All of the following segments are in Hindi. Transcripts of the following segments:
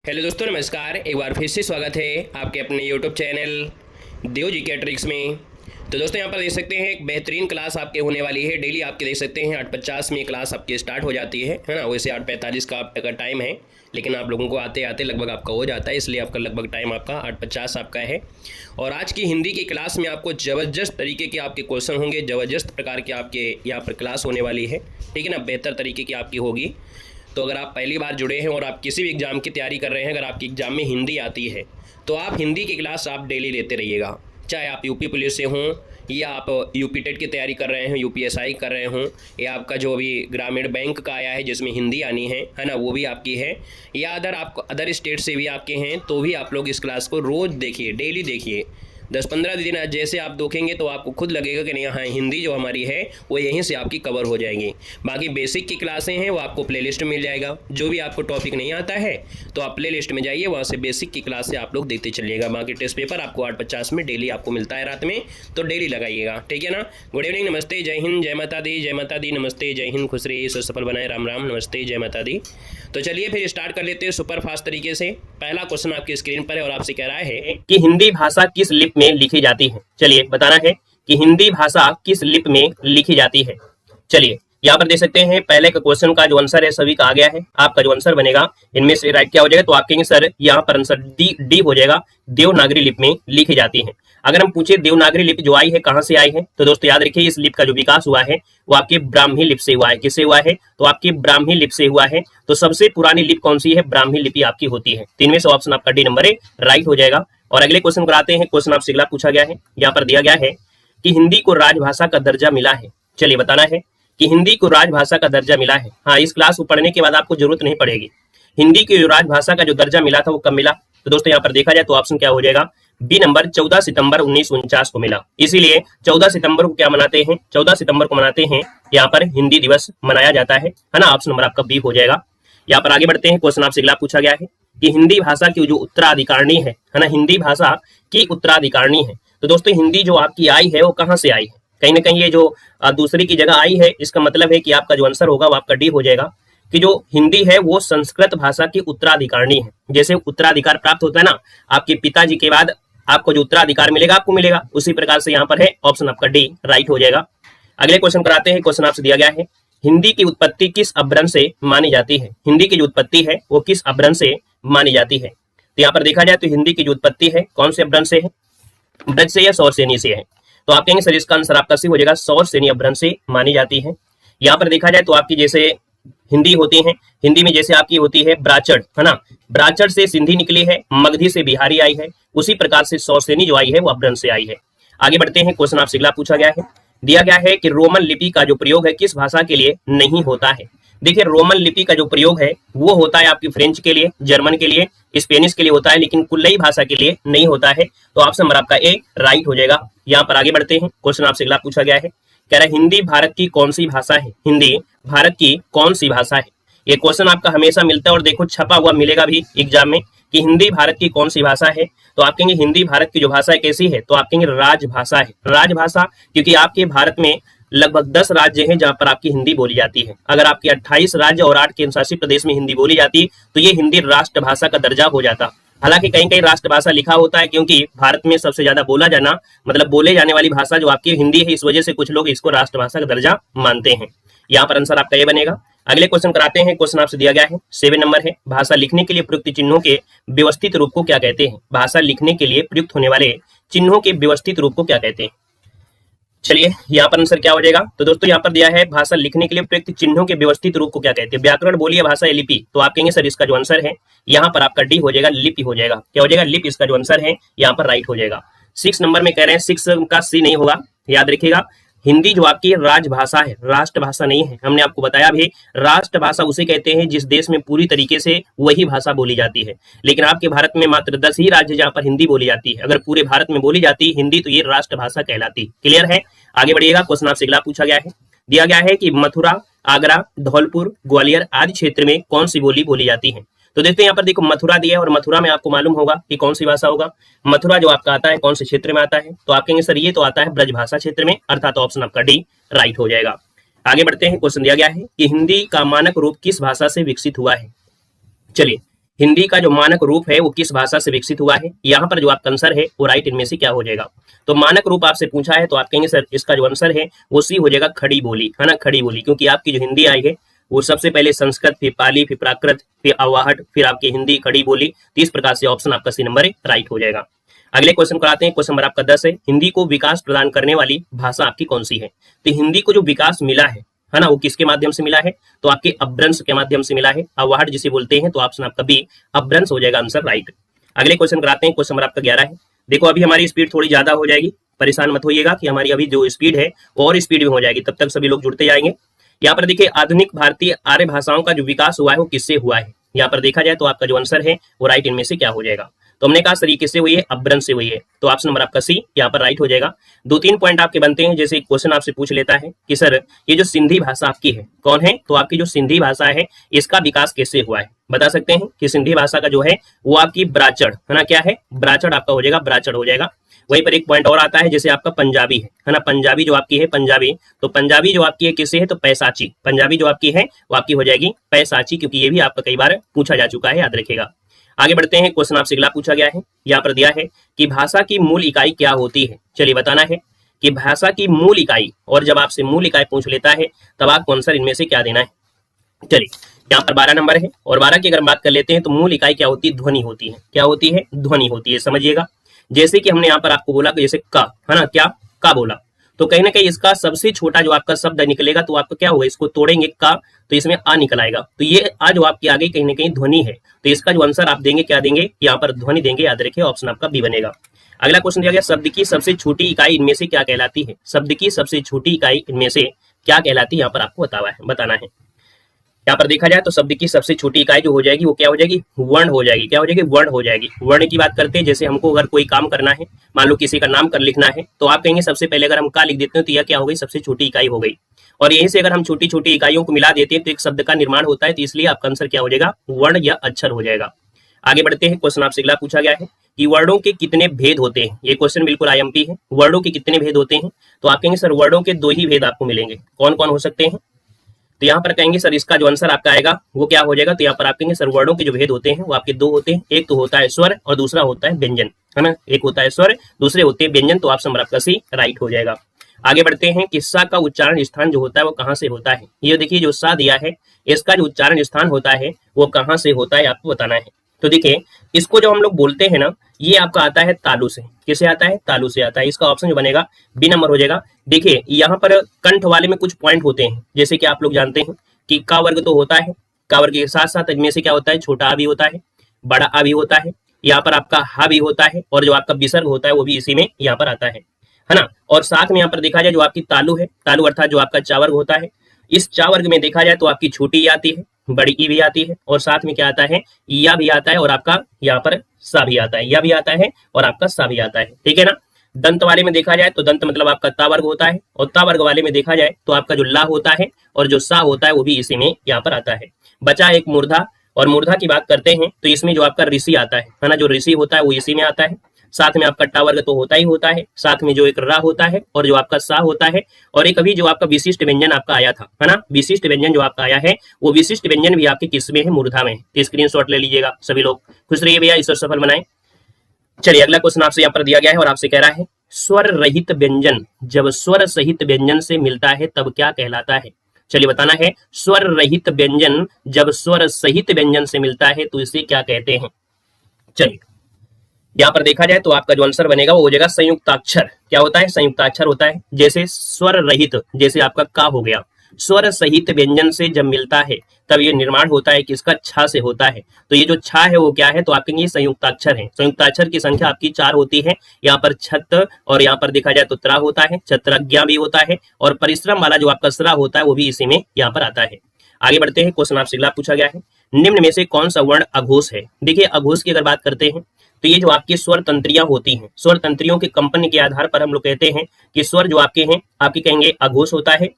हेलो दोस्तों, नमस्कार। एक बार फिर से स्वागत है आपके अपने यूट्यूब चैनल देव जी के ट्रिक्स में। तो दोस्तों यहाँ पर देख सकते हैं एक बेहतरीन क्लास आपके होने वाली है। डेली आपके देख सकते हैं 8:50 में क्लास आपकी स्टार्ट हो जाती है ना। वैसे 8:45 का आपका टाइम है, लेकिन आप लोगों को आते आते लगभग आपका हो जाता है, इसलिए आपका लगभग टाइम आपका 8:50 आपका है। और आज की हिंदी की क्लास में आपको ज़बरदस्त तरीके के आपके क्वेश्चन होंगे, ज़बरदस्त प्रकार के आपके यहाँ पर क्लास होने वाली है, ठीक है ना। बेहतर तरीके की आपकी होगी। तो अगर आप पहली बार जुड़े हैं और आप किसी भी एग्ज़ाम की तैयारी कर रहे हैं, अगर आपकी एग्ज़ाम में हिंदी आती है तो आप हिंदी की क्लास आप डेली लेते रहिएगा। चाहे आप यूपी पुलिस से हों या आप यूपी टेट की तैयारी कर रहे हैं, यूपीएसआई कर रहे हों, या आपका जो अभी ग्रामीण बैंक का आया है जिसमें हिंदी आनी है ना, वो भी आपकी है, या अदर स्टेट से भी आपके हैं, तो भी आप लोग इस क्लास को रोज़ देखिए, डेली देखिए। 10-15 दिन जैसे आप देखेंगे तो आपको खुद लगेगा कि नहीं, हाँ हिंदी जो हमारी है वो यहीं से आपकी कवर हो जाएंगी। बाकी बेसिक की क्लासें हैं वो आपको प्लेलिस्ट में मिल जाएगा। जो भी आपको टॉपिक नहीं आता है तो आप प्लेलिस्ट में जाइए, वहाँ से बेसिक की क्लास से आप लोग देखते चलिएगा। बाकी टेस्ट पेपर आपको 8:50 में डेली आपको मिलता है रात में, तो डेली लगाइएगा, ठीक है ना। गुड इवनिंग, नमस्ते, जय हिंद, जय माता दी, जय माता दी, नमस्ते, जय हिंद, खुश रहिए, सफल बनाए, राम राम, नमस्ते, जय माता दी। तो चलिए फिर स्टार्ट कर लेते हैं सुपर फास्ट तरीके से। पहला क्वेश्चन आपकी स्क्रीन पर है और आपसे कह रहा है कि हिंदी भाषा किस लिपि में लिखी जाती है। चलिए बताना है कि हिंदी भाषा किस लिपि में लिखी जाती है। चलिए यहाँ पर देख सकते हैं पहले का क्वेश्चन का जो आंसर है सभी का आ गया है। आपका जो आंसर बनेगा इनमें से राइट क्या हो जाएगा, तो आप कहेंगे सर यहाँ पर आंसर डी हो जाएगा, देवनागरी लिपि में लिखी जाती है। अगर हम पूछे देवनागरी लिपि जो आई है कहाँ से आई है, तो दोस्तों याद रखिए इस लिपि का जो विकास हुआ है वो आपके ब्राह्मी लिपि से हुआ है। किससे हुआ है, तो आपकी ब्राह्मी लिपि से हुआ है। तो सबसे पुरानी लिपि कौन सी है, ब्राह्मी लिपि आपकी होती है। तो इनमें से ऑप्शन आपका डी नंबर है राइट हो जाएगा। और अगले क्वेश्चन पर आते हैं। क्वेश्चन आपसे अगला पूछा गया है, यहाँ पर दिया गया है कि हिंदी को राजभाषा का दर्जा मिला है। चलिए बताना है कि हिंदी को राजभाषा का दर्जा मिला है। हाँ, इस क्लास को पढ़ने के बाद आपको जरूरत नहीं पड़ेगी। हिंदी की राजभाषा का जो दर्जा मिला था वो कब मिला, तो दोस्तों यहाँ पर देखा जाए तो ऑप्शन क्या हो जाएगा, बी नंबर 14 सितंबर 1949 को मिला। इसीलिए 14 सितंबर को क्या मनाते हैं, 14 सितंबर को मनाते हैं यहाँ पर हिंदी दिवस मनाया जाता है ना। ऑप्शन नंबर आपका बी हो जाएगा। यहाँ पर आगे बढ़ते हैं। क्वेश्चन आपसे अगला पूछा गया है कि हिंदी भाषा की जो उत्तराधिकारणी है ना, हिंदी भाषा की उत्तराधिकारणी है। तो दोस्तों हिंदी जो आपकी आई है वो कहाँ से आई है, कहीं ना कहीं ये जो दूसरी की जगह आई है, इसका मतलब है कि आपका जो आंसर होगा वो आपका डी हो जाएगा कि जो हिंदी है वो संस्कृत भाषा की उत्तराधिकारणी है। जैसे उत्तराधिकार प्राप्त होता है ना, आपके पिताजी के बाद आपको जो उत्तराधिकार मिलेगा आपको मिलेगा, उसी प्रकार से यहाँ पर है ऑप्शन आपका डी राइट हो जाएगा। अगले क्वेश्चन पर आते हैं। क्वेश्चन आपसे दिया गया है हिंदी की उत्पत्ति किस अपभ्रंश से मानी जाती है। हिंदी की जो उत्पत्ति है वो किस अपभ्रंश से मानी जाती है। तो यहाँ पर देखा जाए तो हिंदी की जो उत्पत्ति है कौन से अपभ्रंश से है, ब्रज से या सौरसेनी से है। तो आप कहेंगे सर इसका आंसर आपका सी हो जाएगा, सौरसेनी अपभ्रंश से मानी जाती है। यहाँ पर देखा जाए तो आपकी जैसे हिंदी होती है, हिंदी में जैसे आपकी होती है ब्राचड़ है ना, ब्राचड़ से सिंधी निकली है, मगधी से बिहारी आई है, उसी प्रकार से सौरसेनी जो आई है वो अपभ्रंश से आई है। आगे बढ़ते हैं। क्वेश्चन आपसे अगला पूछा गया है, दिया गया है कि रोमन लिपि का जो प्रयोग है किस भाषा के लिए नहीं होता है। देखिए रोमन लिपि का जो प्रयोग है वो होता है आपकी फ्रेंच के लिए, जर्मन के लिए, स्पेनिश के लिए होता है, लेकिन कुल्लई भाषा के लिए नहीं होता है। तो ऑप्शन नंबर आपका ए राइट हो जाएगा। यहाँ पर आगे बढ़ते हैं। क्वेश्चन आपसे अगला पूछा गया है, कह रहा है हिंदी भारत की कौन सी भाषा है। हिंदी भारत की कौन सी भाषा है। ये क्वेश्चन आपका हमेशा मिलता है और देखो छपा हुआ मिलेगा भी एग्जाम में कि हिंदी भारत की कौन सी भाषा है। तो आप कहेंगे हिंदी भारत की जो भाषा है कैसी है, तो आप कहेंगे राजभाषा है। राजभाषा क्योंकि आपके भारत में लगभग 10 राज्य हैं जहां पर आपकी हिंदी बोली जाती है। अगर आपके 28 राज्य और 8 केंद्र शासित प्रदेश में हिंदी बोली जाती तो ये हिंदी राष्ट्रभाषा का दर्जा हो जाता। हालांकि कहीं कहीं राष्ट्रभाषा लिखा होता है क्योंकि भारत में सबसे ज्यादा बोला जाना मतलब बोले जाने वाली भाषा जो आपकी हिंदी है, इस वजह से कुछ लोग इसको राष्ट्रभाषा का दर्जा मानते हैं। यहाँ पर आंसर आपका ये बनेगा। अगले क्वेश्चन कराते हैं। क्वेश्चन आपसे दिया गया है 7 नंबर है, भाषा लिखने के लिए प्रयुक्त चिन्हों के व्यवस्थित रूप को क्या कहते हैं। भाषा लिखने के लिए प्रयुक्त होने वाले चिन्हों के व्यवस्थित रूप को क्या कहते हैं। चलिए यहाँ पर आंसर क्या हो जाएगा, तो दोस्तों यहाँ पर दिया है भाषा लिखने के लिए प्रयुक्त चिन्हों के व्यवस्थित रूप को क्या कहते हैं। व्याकरण बोलिए भाषा या लिपि, तो आप कहेंगे सर इसका जो आंसर है यहाँ पर आपका डी हो जाएगा, लिपि हो जाएगा। क्या हो जाएगा, लिपि इसका जो आंसर है यहाँ पर राइट हो जाएगा। 6 नंबर में कह रहे हैं 6 का सी नहीं होगा, याद रखिएगा। हिंदी जो आपकी राजभाषा है, राष्ट्रभाषा नहीं है। हमने आपको बताया भी राष्ट्रभाषा उसे कहते हैं जिस देश में पूरी तरीके से वही भाषा बोली जाती है, लेकिन आपके भारत में मात्र 10 ही राज्य जहां पर हिंदी बोली जाती है। अगर पूरे भारत में बोली जाती हिंदी तो ये राष्ट्रभाषा कहलाती। क्लियर है। आगे बढ़िएगा। क्वेश्चन आपसे अगला पूछा गया है, दिया गया है कि मथुरा, आगरा, धौलपुर, ग्वालियर आदि क्षेत्र में कौन सी बोली बोली जाती है। तो देखते हैं यहाँ पर देखो मथुरा दिया है और मथुरा में आपको मालूम होगा कि कौन सी भाषा होगा। मथुरा जो आपका आता है कौन से क्षेत्र में आता है, तो आप कहेंगे सर ये तो आता है ब्रजभाषा क्षेत्र में, अर्थात ऑप्शन आपका डी राइट हो जाएगा। आगे बढ़ते हैं। क्वेश्चन दिया गया है कि हिंदी का मानक रूप किस भाषा से विकसित हुआ है। चलिए हिंदी का जो मानक रूप है वो किस भाषा से विकसित हुआ है? यहाँ पर जो आपका आंसर है वो राइट इनमें से क्या हो जाएगा? तो मानक रूप आपसे पूछा है तो आप कहेंगे सर इसका जो आंसर है वो सी हो जाएगा, खड़ी बोली, है ना, खड़ी बोली। क्योंकि आपकी जो हिंदी आई है वो सबसे पहले संस्कृत, फिर पाली, फिर प्राकृत, फिर अवाहट, फिर आपकी हिंदी, खड़ी बोली। तो इस प्रकार से ऑप्शन आपका सी नंबर राइट हो जाएगा। अगले क्वेश्चन को आते हैं। क्वेश्चन नंबर आपका 10 है, हिंदी को विकास प्रदान करने वाली भाषा आपकी कौन सी है? तो हिंदी को जो विकास मिला है ना, वो किसके माध्यम से मिला है? तो आपके अपभ्रंश के माध्यम से मिला है, अवाहट जिसे बोलते हैं। तो ऑप्शन आपका बी अपभ्रंश हो जाएगा आंसर राइट। अगले क्वेश्चन कराते हैं। क्वेश्चन नंबर आपका 11 है। देखो अभी हमारी स्पीड थोड़ी ज्यादा हो जाएगी, परेशान मत होइएगा कि हमारी अभी जो स्पीड है वो और स्पीड में हो जाएगी, तब तक सभी लोग जुड़ते जाएंगे। यहाँ पर देखिए आधुनिक भारतीय आर्य भाषाओं का जो विकास हुआ है वो किससे हुआ है? यहाँ पर देखा जाए तो आपका जो आंसर है वो राइट इनमें से क्या हो जाएगा? तो हमने कहा सर ये किससे हुई है? अपभ्रंश से हुई है। तो ऑप्शन नंबर आपका सी यहाँ पर राइट हो जाएगा। 2-3 पॉइंट आपके बनते हैं। जैसे क्वेश्चन आपसे पूछ लेता है कि सर ये जो सिंधी भाषा आपकी है कौन है? तो आपकी जो सिंधी भाषा है इसका विकास कैसे हुआ है? बता सकते हैं कि सिंधी भाषा का जो है वो आपकी ब्राचड़, है ना, क्या है? ब्राचड़ आपका हो जाएगा, ब्राचड़ हो जाएगा। वहीं पर एक पॉइंट और आता है, जैसे आपका पंजाबी है ना, पंजाबी जो आपकी है पंजाबी, तो पंजाबी जो आपकी है किससे है? तो पैसाची, पंजाबी जो आपकी है वो आपकी हो जाएगी पैसाची, क्योंकि ये भी आपका कई बार पूछा जा चुका है, याद रखेगा। आगे बढ़ते हैं। क्वेश्चन आपसे अगला पूछा गया है, यहाँ पर दिया है कि भाषा की मूल इकाई क्या होती है? चलिए बताना है कि भाषा की मूल इकाई, और जब आपसे मूल इकाई पूछ लेता है तब आपको आंसर इनमें से क्या देना है? चलिए यहाँ पर 12 नंबर है, और 12 की अगर बात कर लेते हैं तो मूल इकाई क्या होती है? ध्वनि होती है। क्या होती है? ध्वनि होती है, समझिएगा। जैसे कि हमने यहाँ पर आपको बोला कि जैसे का, है ना, क्या का बोला, तो कहीं ना कहीं इसका सबसे छोटा जो आपका शब्द निकलेगा तो आपका क्या होगा? इसको तोड़ेंगे का तो इसमें आ निकल आएगा, तो ये आ जो आपकी आ गई कहीं ना कहीं ध्वनि है। तो इसका जो आंसर आप देंगे क्या देंगे? यहाँ पर ध्वनि देंगे, याद रखिए ऑप्शन आपका बी बनेगा। अगला क्वेश्चन दिया गया, शब्द की सबसे छोटी इकाई इनमें से क्या कहलाती है? शब्द की सबसे छोटी इकाई इनमें से क्या कहलाती है? यहाँ पर आपको बताना है। यहाँ पर देखा जाए तो शब्द की सबसे छोटी इकाई जो हो जाएगी वो क्या हो जाएगी? वर्ण हो जाएगी। क्या हो जाएगी? वर्ण हो जाएगी। वर्ण की बात करते हैं, जैसे हमको अगर कोई काम करना है, मान लो किसी का नाम कर लिखना है, तो आप कहेंगे सबसे पहले अगर हम का लिख देते हैं तो यह क्या हो गई? सबसे छोटी इकाई हो गई। और यहीं से अगर हम छोटी छोटी इकाइयों को मिला देते हैं तो एक शब्द का निर्माण होता है। तो इसलिए आपका आंसर क्या हो जाएगा? वर्ण या अक्षर हो जाएगा। आगे बढ़ते हैं। क्वेश्चन आपसे अगला पूछा गया है कि वर्णों के कितने भेद होते हैं? ये क्वेश्चन बिल्कुल आईएमपी है। वर्णों के कितने भेद होते हैं? तो आप कहेंगे सर वर्णों के 2 ही भेद आपको मिलेंगे। कौन कौन हो सकते हैं? तो यहाँ पर कहेंगे सर इसका जो आंसर आपका आएगा वो क्या हो जाएगा? तो यहाँ पर आप कहेंगे सर वर्णों के जो भेद होते हैं वो आपके 2 होते हैं। एक तो होता है स्वर और दूसरा होता है व्यंजन, है ना। एक होता है स्वर, दूसरे होते हैं व्यंजन। तो ऑप्शन नंबर आपका सी राइट हो जाएगा। आगे बढ़ते हैं कि सा का उच्चारण स्थान जो होता है वो कहाँ से होता है? ये देखिए जो सा दिया है इसका जो उच्चारण स्थान होता है वो कहाँ से होता है आपको बताना है। तो देखिए इसको जो हम लोग बोलते हैं ना, ये आपका आता है तालु से। किसे आता है? तालु से आता है। इसका ऑप्शन जो बनेगा बी नंबर हो जाएगा। देखिए यहाँ पर कंठ वाले में कुछ पॉइंट होते हैं, जैसे कि आप लोग जानते हैं कि का वर्ग तो होता है, का वर्ग के साथ साथ इनमें से क्या होता है? छोटा आ भी होता है, बड़ा आ भी होता है, यहाँ पर आपका हा भी होता है, और जो आपका विसर्ग होता है वो भी इसी में यहाँ पर आता है ना। और साथ में यहाँ पर देखा जाए जो आपकी तालु है, तालु अर्थात जो आपका चा वर्ग होता है, इस चा वर्ग में देखा जाए तो आपकी छोटी ई आती है, बड़ी ई भी आती है, और साथ में क्या आता है? या भी आता है, और आपका यहाँ पर सा भी आता है, या भी आता है और आपका सा भी आता है, ठीक है ना। दंत वाले में देखा जाए तो दंत मतलब आपका ता वर्ग होता है, और ता वर्ग वाले में देखा जाए तो आपका जो ला होता है और जो सा होता है वो भी इसी में यहाँ पर आता है। बचा एक मूर्धा, और मूर्धा की बात करते हैं तो इसमें जो आपका ऋषि आता है ना, जो ऋषि होता है वो इसी में आता है। साथ में आपका टा वर्ग तो होता ही होता है, साथ में जो एक रा होता है और जो आपका सा होता है, और एक अभी जो आपका विशिष्ट व्यंजन आपका आया था, है ना, विशिष्ट व्यंजन जो आपका आया है वो विशिष्ट व्यंजन भी आपके किस में है? मूर्धा में। तो स्क्रीनशॉट ले लीजिएगा सभी लोग। खुश रहिए भैया, ईश्वर सफल बनाए। चलिए अगला क्वेश्चन आपसे यहाँ पर दिया गया है और आपसे कह रहा है स्वर रहित व्यंजन जब स्वर सहित व्यंजन से मिलता है तब क्या कहलाता है? चलिए बताना है, स्वर रहित व्यंजन जब स्वर सहित व्यंजन से मिलता है तो इसे क्या कहते हैं? चलिए यहाँ पर देखा जाए तो आपका जो आंसर बनेगा वो हो जाएगा संयुक्ताक्षर। क्या होता है? संयुक्ताक्षर होता है। जैसे स्वर रहित, जैसे आपका का हो गया, स्वर सहित व्यंजन से जब मिलता है तब ये निर्माण होता है किसका? छा से होता है। तो ये जो छा है वो क्या है? तो आपके ये संयुक्ताक्षर है। संयुक्ताक्षर की संख्या आपकी 4 होती है। यहाँ पर छत, और यहाँ पर देखा जाए तो त्रा होता है, छत्रज्ञा भी होता है, और परिश्रम वाला जो आपका स्रा होता है वो भी इसी में यहाँ पर आता है। आगे बढ़ते हैं। क्वेश्चन आपसे अगला पूछा गया है, निम्न में से कौन सा वर्ण अघोष है? देखिए अघोष की अगर बात करते हैं तो ये जो आपकी स्वर तंत्रियां होती हैं, स्वर तंत्रियों के कंपन के आधार पर हम लोग कहते हैं कि स्वर जो आपके हैं आपके कहेंगे अघोष होता है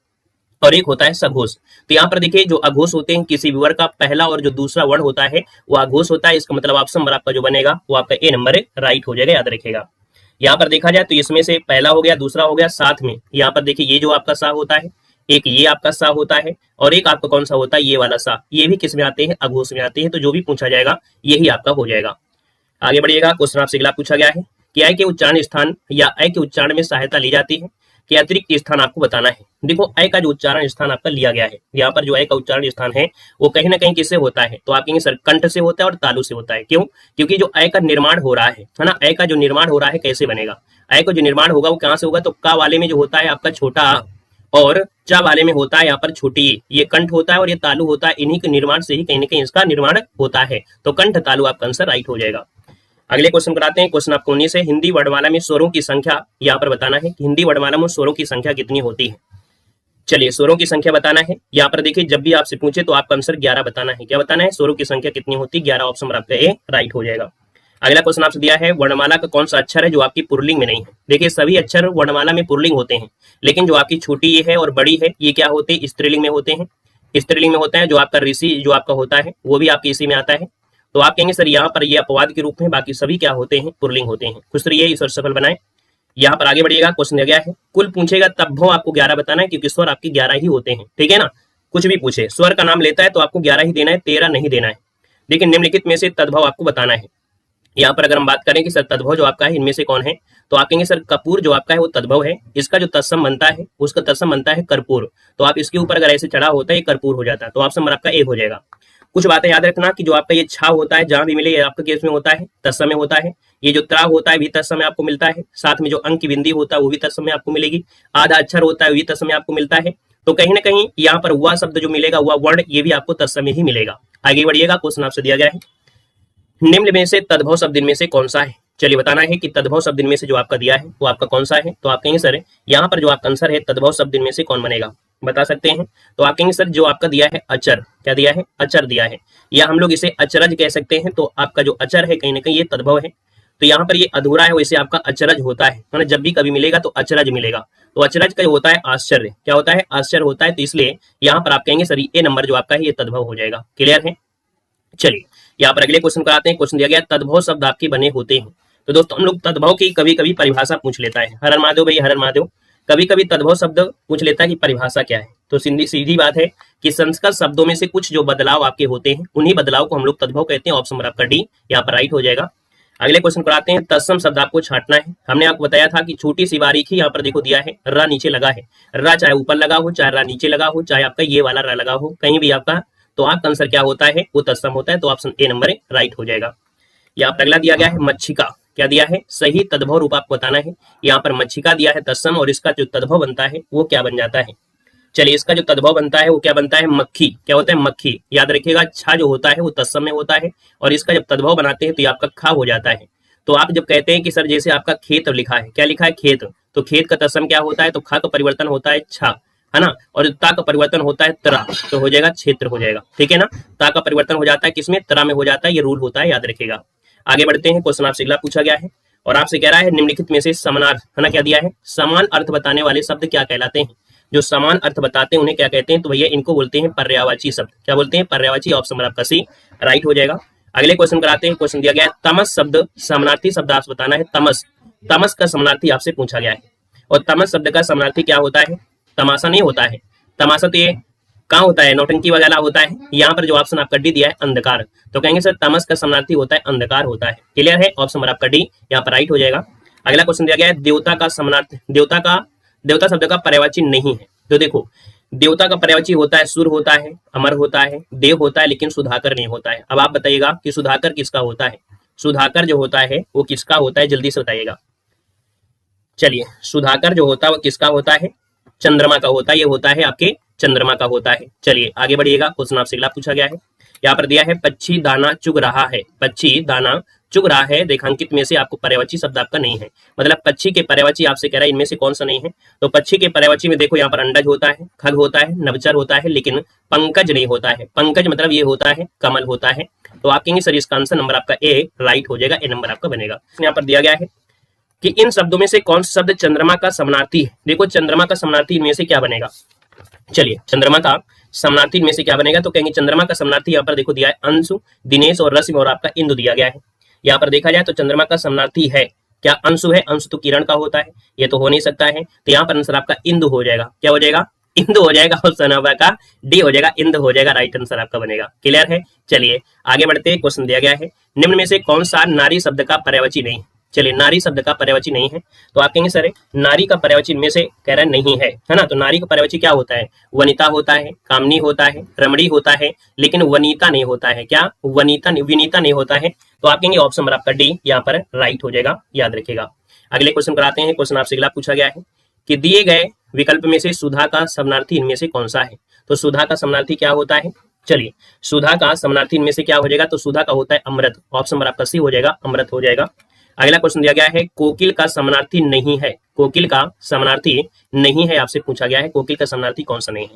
और एक होता है सघोष। तो यहाँ पर देखिए जो अघोष होते हैं किसी भी वर्ग का पहला और जो दूसरा वर्ण होता है वो अघोष होता है। इसका मतलब ऑप्शन नंबर आपका जो बनेगा वो आपका ए नंबर राइट हो जाएगा, याद रखेगा। यहाँ पर देखा जाए तो इसमें से पहला हो गया, दूसरा हो गया, साथ में यहाँ पर देखिए ये जो आपका सा होता है एक ये आपका सा होता है और एक आपका कौन सा होता है, ये वाला सा। ये भी किस में आते हैं, अघोष में आते हैं। तो जो भी पूछा जाएगा यही आपका हो जाएगा। आगे बढ़िएगा, क्वेश्चन आपसे अगला पूछा गया है कि अ के उच्चारण स्थान या अ के उच्चारण में सहायता ली जाती है कि अतिरिक्त स्थान आपको बताना है। देखो अ का जो उच्चारण स्थान आपका लिया गया है, यहाँ पर जो अ का उच्चारण स्थान है वो कहीं ना कहीं किससे होता है, तो आप कहेंगे सर कंठ से होता है और तालु से होता है। क्यों? क्योंकि जो अ का निर्माण हो रहा है ना, अ का जो निर्माण हो रहा है कैसे बनेगा, अ का जो निर्माण होगा वो कहाँ से होगा, तो का वाले में जो होता है आपका छोटा आ और चा वाले में होता है यहाँ पर छोटी ए। ये कंठ होता है और ये तालु होता है, इन्हीं के निर्माण से ही कहीं ना कहीं इसका निर्माण होता है। तो कंठ तालु आपका आंसर राइट हो जाएगा। अगले क्वेश्चन कराते हैं, क्वेश्चन आपको 19 है, हिंदी वर्णमाला में स्वरों की संख्या यहाँ पर बताना है कि हिंदी वर्णमाला में स्वरों की संख्या कितनी होती है। चलिए स्वरों की संख्या बताना है। यहाँ पर देखिए जब भी आपसे पूछे तो आपका आंसर 11 बताना है। क्या बताना है, स्वरों की संख्या कितनी होती है, 11। ऑप्शन आपका ए राइट हो जाएगा। अगला क्वेश्चन आपसे दिया है, वर्णमाला का कौन सा अक्षर है जो आपकी पुल्लिंग में नहीं है। देखिए सभी अक्षर वर्णमाला में पुल्लिंग होते हैं, लेकिन जो आपकी छोटी ये है और बड़ी है ये क्या होते हैं, स्त्रीलिंग में होते हैं। स्त्रीलिंग में होता है। जो आपका ऋषि जो आपका होता है वो भी आपके इसी में आता है। तो आप कहेंगे सर यहाँ पर ये अपवाद के रूप में, बाकी सभी क्या होते हैं, पुल्लिंग होते हैं। खुश रहिए, ईश्वर सफल बनाए। यहाँ पर आगे बढ़िएगा, क्वेश्चन दिया गया है, कुल पूछेगा तब भो आपको 11 बताना है क्योंकि स्वर आपके 11 ही होते हैं। ठीक है ना, कुछ भी पूछे स्वर का नाम लेता है तो आपको 11 ही देना है, 13 नहीं देना है। लेकिन निम्नलिखित में से तद्भव आपको बताना है। यहाँ पर अगर हम बात करें कि सर तद्भव जो आपका है इनमें से कौन है, तो आप कहेंगे सर कपूर जो आपका है वो तद्भव है। इसका जो तत्सम बनता है उसका तत्सम बनता है कर्पूर। तो आप इसके ऊपर अगर ऐसे चढ़ा होता है ये कर्पूर हो जाता है। तो ऑप्शन नंबर आपका ए हो जाएगा। कुछ बातें याद रखना कि जो आपका ये छा होता है जहां भी मिले ये आपका केस में होता है, तत्सम में होता है। ये जो त्रा होता है भी तत्सम में आपको मिलता है। साथ में जो अंक की बिंदी होता है वो भी तत्सम में आपको मिलेगी। आधा अक्षर होता है वो भी तत्सम में आपको मिलता है। तो कहीं ना कहीं यहाँ पर हुआ शब्द जो मिलेगा, हुआ वर्ण, ये भी आपको तत्सम में ही मिलेगा। आगे बढ़िएगा, क्वेश्चन आपसे दिया गया है, निम्न में से तद्भव शब्द इनमें से कौन सा है। चलिए बताना है कि तद्भव शब्द इनमें से जो आपका दिया है वो आपका कौन सा है। तो आप कहेंगे सर यहाँ पर जो आपका आंसर है तद्भव शब्द इनमें से कौन बनेगा, बता सकते हैं। तो आप कहेंगे सर जो आपका दिया है अचर, क्या दिया है, अचर दिया है, या हम लोग इसे अचरज कह सकते हैं। तो आपका जो अचर है कहीं ना कहीं ये तद्भव है। तो यहाँ पर ये अधूरा है, वैसे आपका अचरज होता है ना, जब भी कभी मिलेगा तो अचरज मिलेगा। तो अचरज का होता है आश्चर्य, क्या होता है, आश्चर्य होता है। तो इसलिए यहाँ पर आप कहेंगे सर ए नंबर जो आपका है ये तद्भव हो जाएगा। क्लियर है। चलिए यहाँ पर अगले क्वेश्चन कराते हैं। क्वेश्चन दिया गया तद्भव शब्द आपके बने होते हैं। तो दोस्तों हम लोग तद्भव की कभी कभी परिभाषा पूछ लेता है। हर हर महादेव भाई, हर हर महादेव। कभी कभी तद्भव शब्द पूछ लेता है कि परिभाषा क्या है। तो सीधी बात है कि संस्कृत शब्दों में से कुछ जो बदलाव आपके होते हैं उन्हीं बदलाव को हम लोग तद्भव कहते हैं। ऑप्शन नंबर आपका डी यहाँ पर राइट हो जाएगा। अगले क्वेश्चन कराते हैं, तत्सम शब्द आपको छांटना है। हमने आपको बताया था कि छोटी सी बारीकी यहाँ पर देखो दिया है, रा नीचे लगा है। रा चाहे ऊपर लगा हो, चाहे रा नीचे लगा हो, चाहे आपका ये वाला रा लगा हो, कहीं भी आपका, तो आपका आंसर क्या होता है, वो तत्सम होता है। तो ऑप्शन ए नंबर राइट हो जाएगा। यहाँ पर अगला दिया गया है मच्छिका, क्या दिया है, सही तद्भव रूप आपको बताना है। यहाँ पर मच्छिका दिया है तत्सम, और इसका जो तद्भव बनता है वो क्या बन जाता है। चलिए इसका जो तद्भव बनता है वो क्या बनता है, मक्खी। क्या होता है, मक्खी। याद रखिएगा छा जो होता है वो तत्सम में होता है, और इसका जब तद्भव बनाते हैं तो ये आपका खा हो जाता है। तो आप जब कहते हैं कि सर जैसे आपका खेत लिखा है, क्या लिखा है, खेत, तो खेत का तत्सम क्या होता है, तो खा का परिवर्तन होता है छा, है ना, और ता का परिवर्तन होता है तरा, तो हो जाएगा क्षेत्र हो जाएगा। ठीक है ना, ता का परिवर्तन हो जाता है किसमें, तरा में हो जाता है। ये रूल होता है, याद रखिएगा। आगे बढ़ते हैं, क्वेश्चन आपसे अगला पूछा गया है और आपसे कह रहा है निम्नलिखित में से समानार्थ, है ना, क्या दिया है, समान अर्थ बताने वाले शब्द क्या कहलाते हैं। जो समान अर्थ बताते हैं उन्हें क्या कहते हैं, तो भैया इनको बोलते हैं पर्यायवाची शब्द। क्या बोलते हैं, पर्यायवाची। ऑप्शन नंबर आपका सी राइट हो जाएगा। अगले क्वेश्चन कराते हैं। क्वेश्चन दिया गया है तमस शब्द समानार्थी शब्द आपसे बताना है। तमस, तमस का समानार्थी आपसे पूछा गया है, और तमस शब्द का समानार्थी क्या होता है, तमाशा नहीं होता है। तमाशा तो ये कहाँ होता है, नौटंकी वगैरह होता है। यहाँ पर जो ऑप्शन आपका डी दिया है अंधकार, तो कहेंगे सर तमस का समानार्थी होता है अंधकार होता है। क्लियर है, ऑप्शन नंबर आपका डी यहाँ पर राइट हो जाएगा। अगला क्वेश्चन दिया गया है देवता का समानार्थी, देवता शब्द का पर्यायवाची नहीं है। तो देखो देवता का पर्यायवाची होता है सुर होता है, अमर होता है, देव होता है, लेकिन सुधाकर नहीं होता है। अब आप बताइएगा कि सुधाकर किसका होता है, सुधाकर जो होता है वो किसका होता है, जल्दी से बताइएगा। चलिए सुधाकर जो होता है वो किसका होता है, चंद्रमा का होता है। ये होता है आपके चंद्रमा का होता है। चलिए आगे बढ़िएगा, क्वेश्चन आपसे अगला पूछा गया है। यहाँ पर दिया है पक्षी दाना चुग रहा है, पक्षी दाना चुग रहा है, रेखांकित में से आपको पर्यायवाची शब्द आपका नहीं है। मतलब पक्षी के पर्यायवाची आपसे कह रहा है इनमें से कौन सा नहीं है। तो पक्षी के पर्यायवाची में देखो यहाँ पर अंडज होता है, खग होता है, नवचर होता है, लेकिन पंकज नहीं होता है। पंकज मतलब ये होता है कमल होता है। तो आप कहेंगे सर इसका आंसर नंबर आपका ए राइट हो जाएगा, ए नंबर आपका बनेगा। यहाँ पर दिया गया है कि इन शब्दों में से कौन सा शब्द चंद्रमा का समानार्थी है। देखो चंद्रमा का समानार्थी इनमें से क्या बनेगा। चलिए चंद्रमा का समानार्थी में से क्या बनेगा, तो कहेंगे चंद्रमा का समानार्थी यहाँ पर देखो दिया है अंशु, दिनेश और रश्मि और आपका इंदु दिया गया है। यहाँ पर देखा जाए तो चंद्रमा का समानार्थी है क्या, अंशु है। अंशु तो किरण का होता है, ये तो हो नहीं सकता है। तो यहाँ पर आंसर आपका इंदु हो जाएगा। क्या हो जाएगा, इंदु हो जाएगा, ऑप्शन आपका डी हो जाएगा, इंद हो जाएगा, राइट आंसर आपका बनेगा। क्लियर है? चलिए आगे बढ़ते हैं। क्वेश्चन दिया गया है, निम्न में से कौन सा नारी शब्द का पर्यायवाची नहीं है? चलिए, नारी शब्द का पर्यायवाची नहीं है, तो आप कहेंगे सर नारी का पर्यायवाची इनमें से कह रहा नहीं है ना? तो नारी का पर्यायवाची क्या होता है? वनिता होता है, कामनी होता है, रमणी होता है, लेकिन वनीता नहीं होता है। क्या? वनीता नहीं, विनीता नहीं होता है। तो आप कहेंगे ऑप्शन नंबर आपका डी यहाँ पर राइट हो जाएगा, याद रखिएगा। अगले क्वेश्चन कराते हैं। क्वेश्चन आपसे अगला पूछा गया है कि दिए गए विकल्प में से सुधा का समानार्थी इनमें से कौन सा है? तो सुधा का समानार्थी क्या होता है? चलिए, सुधा का समानार्थी इनमें से क्या हो जाएगा? तो सुधा का होता है अमृत, ऑप्शन नंबर आपका सी हो जाएगा, अमृत हो जाएगा। अगला क्वेश्चन दिया गया है, कोकिल का समानार्थी नहीं है। कोकिल का समानार्थी नहीं है, आपसे पूछा गया है कोकिल का समानार्थी कौन सा नहीं है?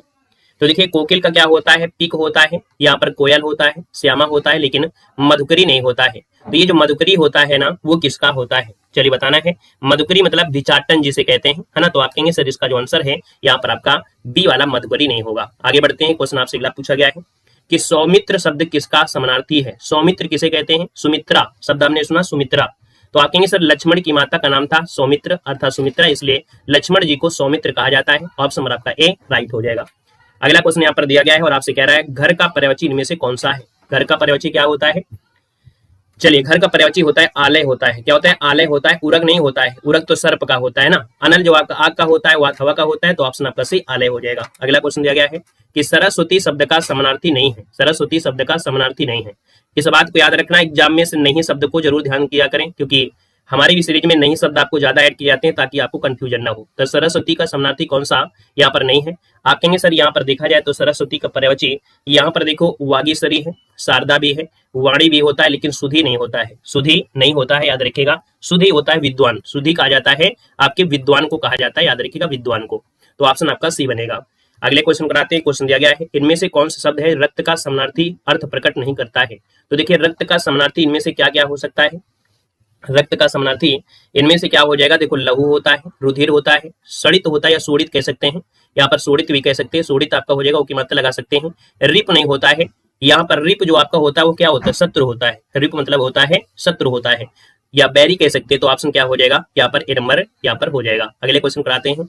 तो देखिए, कोकिल का क्या होता है? पिक होता है, यहाँ पर कोयल होता है, श्यामा होता है, लेकिन मधुकरी नहीं होता है। तो ये जो मधुकरी होता है ना, वो किसका होता है? चलिए बताना है। मधुकरी मतलब भिचाटन जिसे कहते हैं, है ना? तो आप कहेंगे सर इसका जो आंसर है यहाँ पर आपका बी वाला मधुकरी नहीं होगा। आगे बढ़ते हैं। क्वेश्चन आपसे अगला पूछा गया है कि सौमित्र शब्द किसका समानार्थी है? सौमित्र किसे कहते हैं? सुमित्रा शब्द हमने सुना, सुमित्रा। तो आप कहेंगे सर लक्ष्मण की माता का नाम था सौमित्र अर्थात सुमित्रा, इसलिए लक्ष्मण जी को सौमित्र कहा जाता है। ऑप्शन नंबर आपका ए राइट हो जाएगा। अगला क्वेश्चन यहाँ पर दिया गया है और आपसे कह रहा है घर का पर्यायवाची इनमें से कौन सा है? घर का पर्यायवाची क्या होता है? चलिए, घर का पर्यायवाची होता है आलय होता है। क्या होता है? आलय होता है, उरग नहीं होता है। उरग तो सर्प का होता है ना, अनल जो आपका आग का होता है, वह हवा का होता है। तो ऑप्शन आपका सी आलय हो जाएगा। अगला क्वेश्चन दिया गया है कि सरस्वती शब्द का समानार्थी नहीं है। सरस्वती शब्द का समानार्थी नहीं है, इस बात को याद रखना। एग्जाम में से नहीं शब्द को जरूर ध्यान किया करें, क्योंकि हमारी भी सीरीज में नई शब्द आपको ज्यादा ऐड किए जाते हैं ताकि आपको कंफ्यूजन ना हो। तो सरस्वती का समानार्थी कौन सा यहाँ पर नहीं है? आप कहेंगे सर यहाँ पर देखा जाए तो सरस्वती का पर्यायवाची यहाँ पर देखो वागीश्वरी है, शारदा भी है, वाणी भी होता है, लेकिन सुधी नहीं होता है। सुधी नहीं होता है, याद रखिएगा। सुधी होता है विद्वान, सुधी कहा जाता है आपके विद्वान को कहा जाता है, याद रखिएगा, विद्वान को। तो ऑप्शन आपका सी बनेगा। अगले क्वेश्चन कराते हैं। क्वेश्चन दिया गया है, इनमें से कौन सा शब्द है रक्त का समानार्थी अर्थ प्रकट नहीं करता है? तो देखिए, रक्त का समानार्थी इनमें से क्या क्या हो सकता है? रक्त का समानार्थी इनमें से क्या हो जाएगा? देखो, लहू होता है, रुधिर होता है, सड़ित होता है या सोडित कह सकते हैं, यहाँ पर सोडित भी कह सकते हैं। सोडित आपका हो जाएगा, वो की मात्रा लगा सकते हैं। रिप नहीं होता है, यहाँ पर रिप जो आपका होता है वो क्या होता है? शत्रु होता है। रिप मतलब होता है शत्रु होता है, या बैरी कह सकते हैं। तो ऑप्शन क्या हो जाएगा? यहाँ पर ए नंबर यहाँ पर हो जाएगा। अगले क्वेश्चन कराते हैं।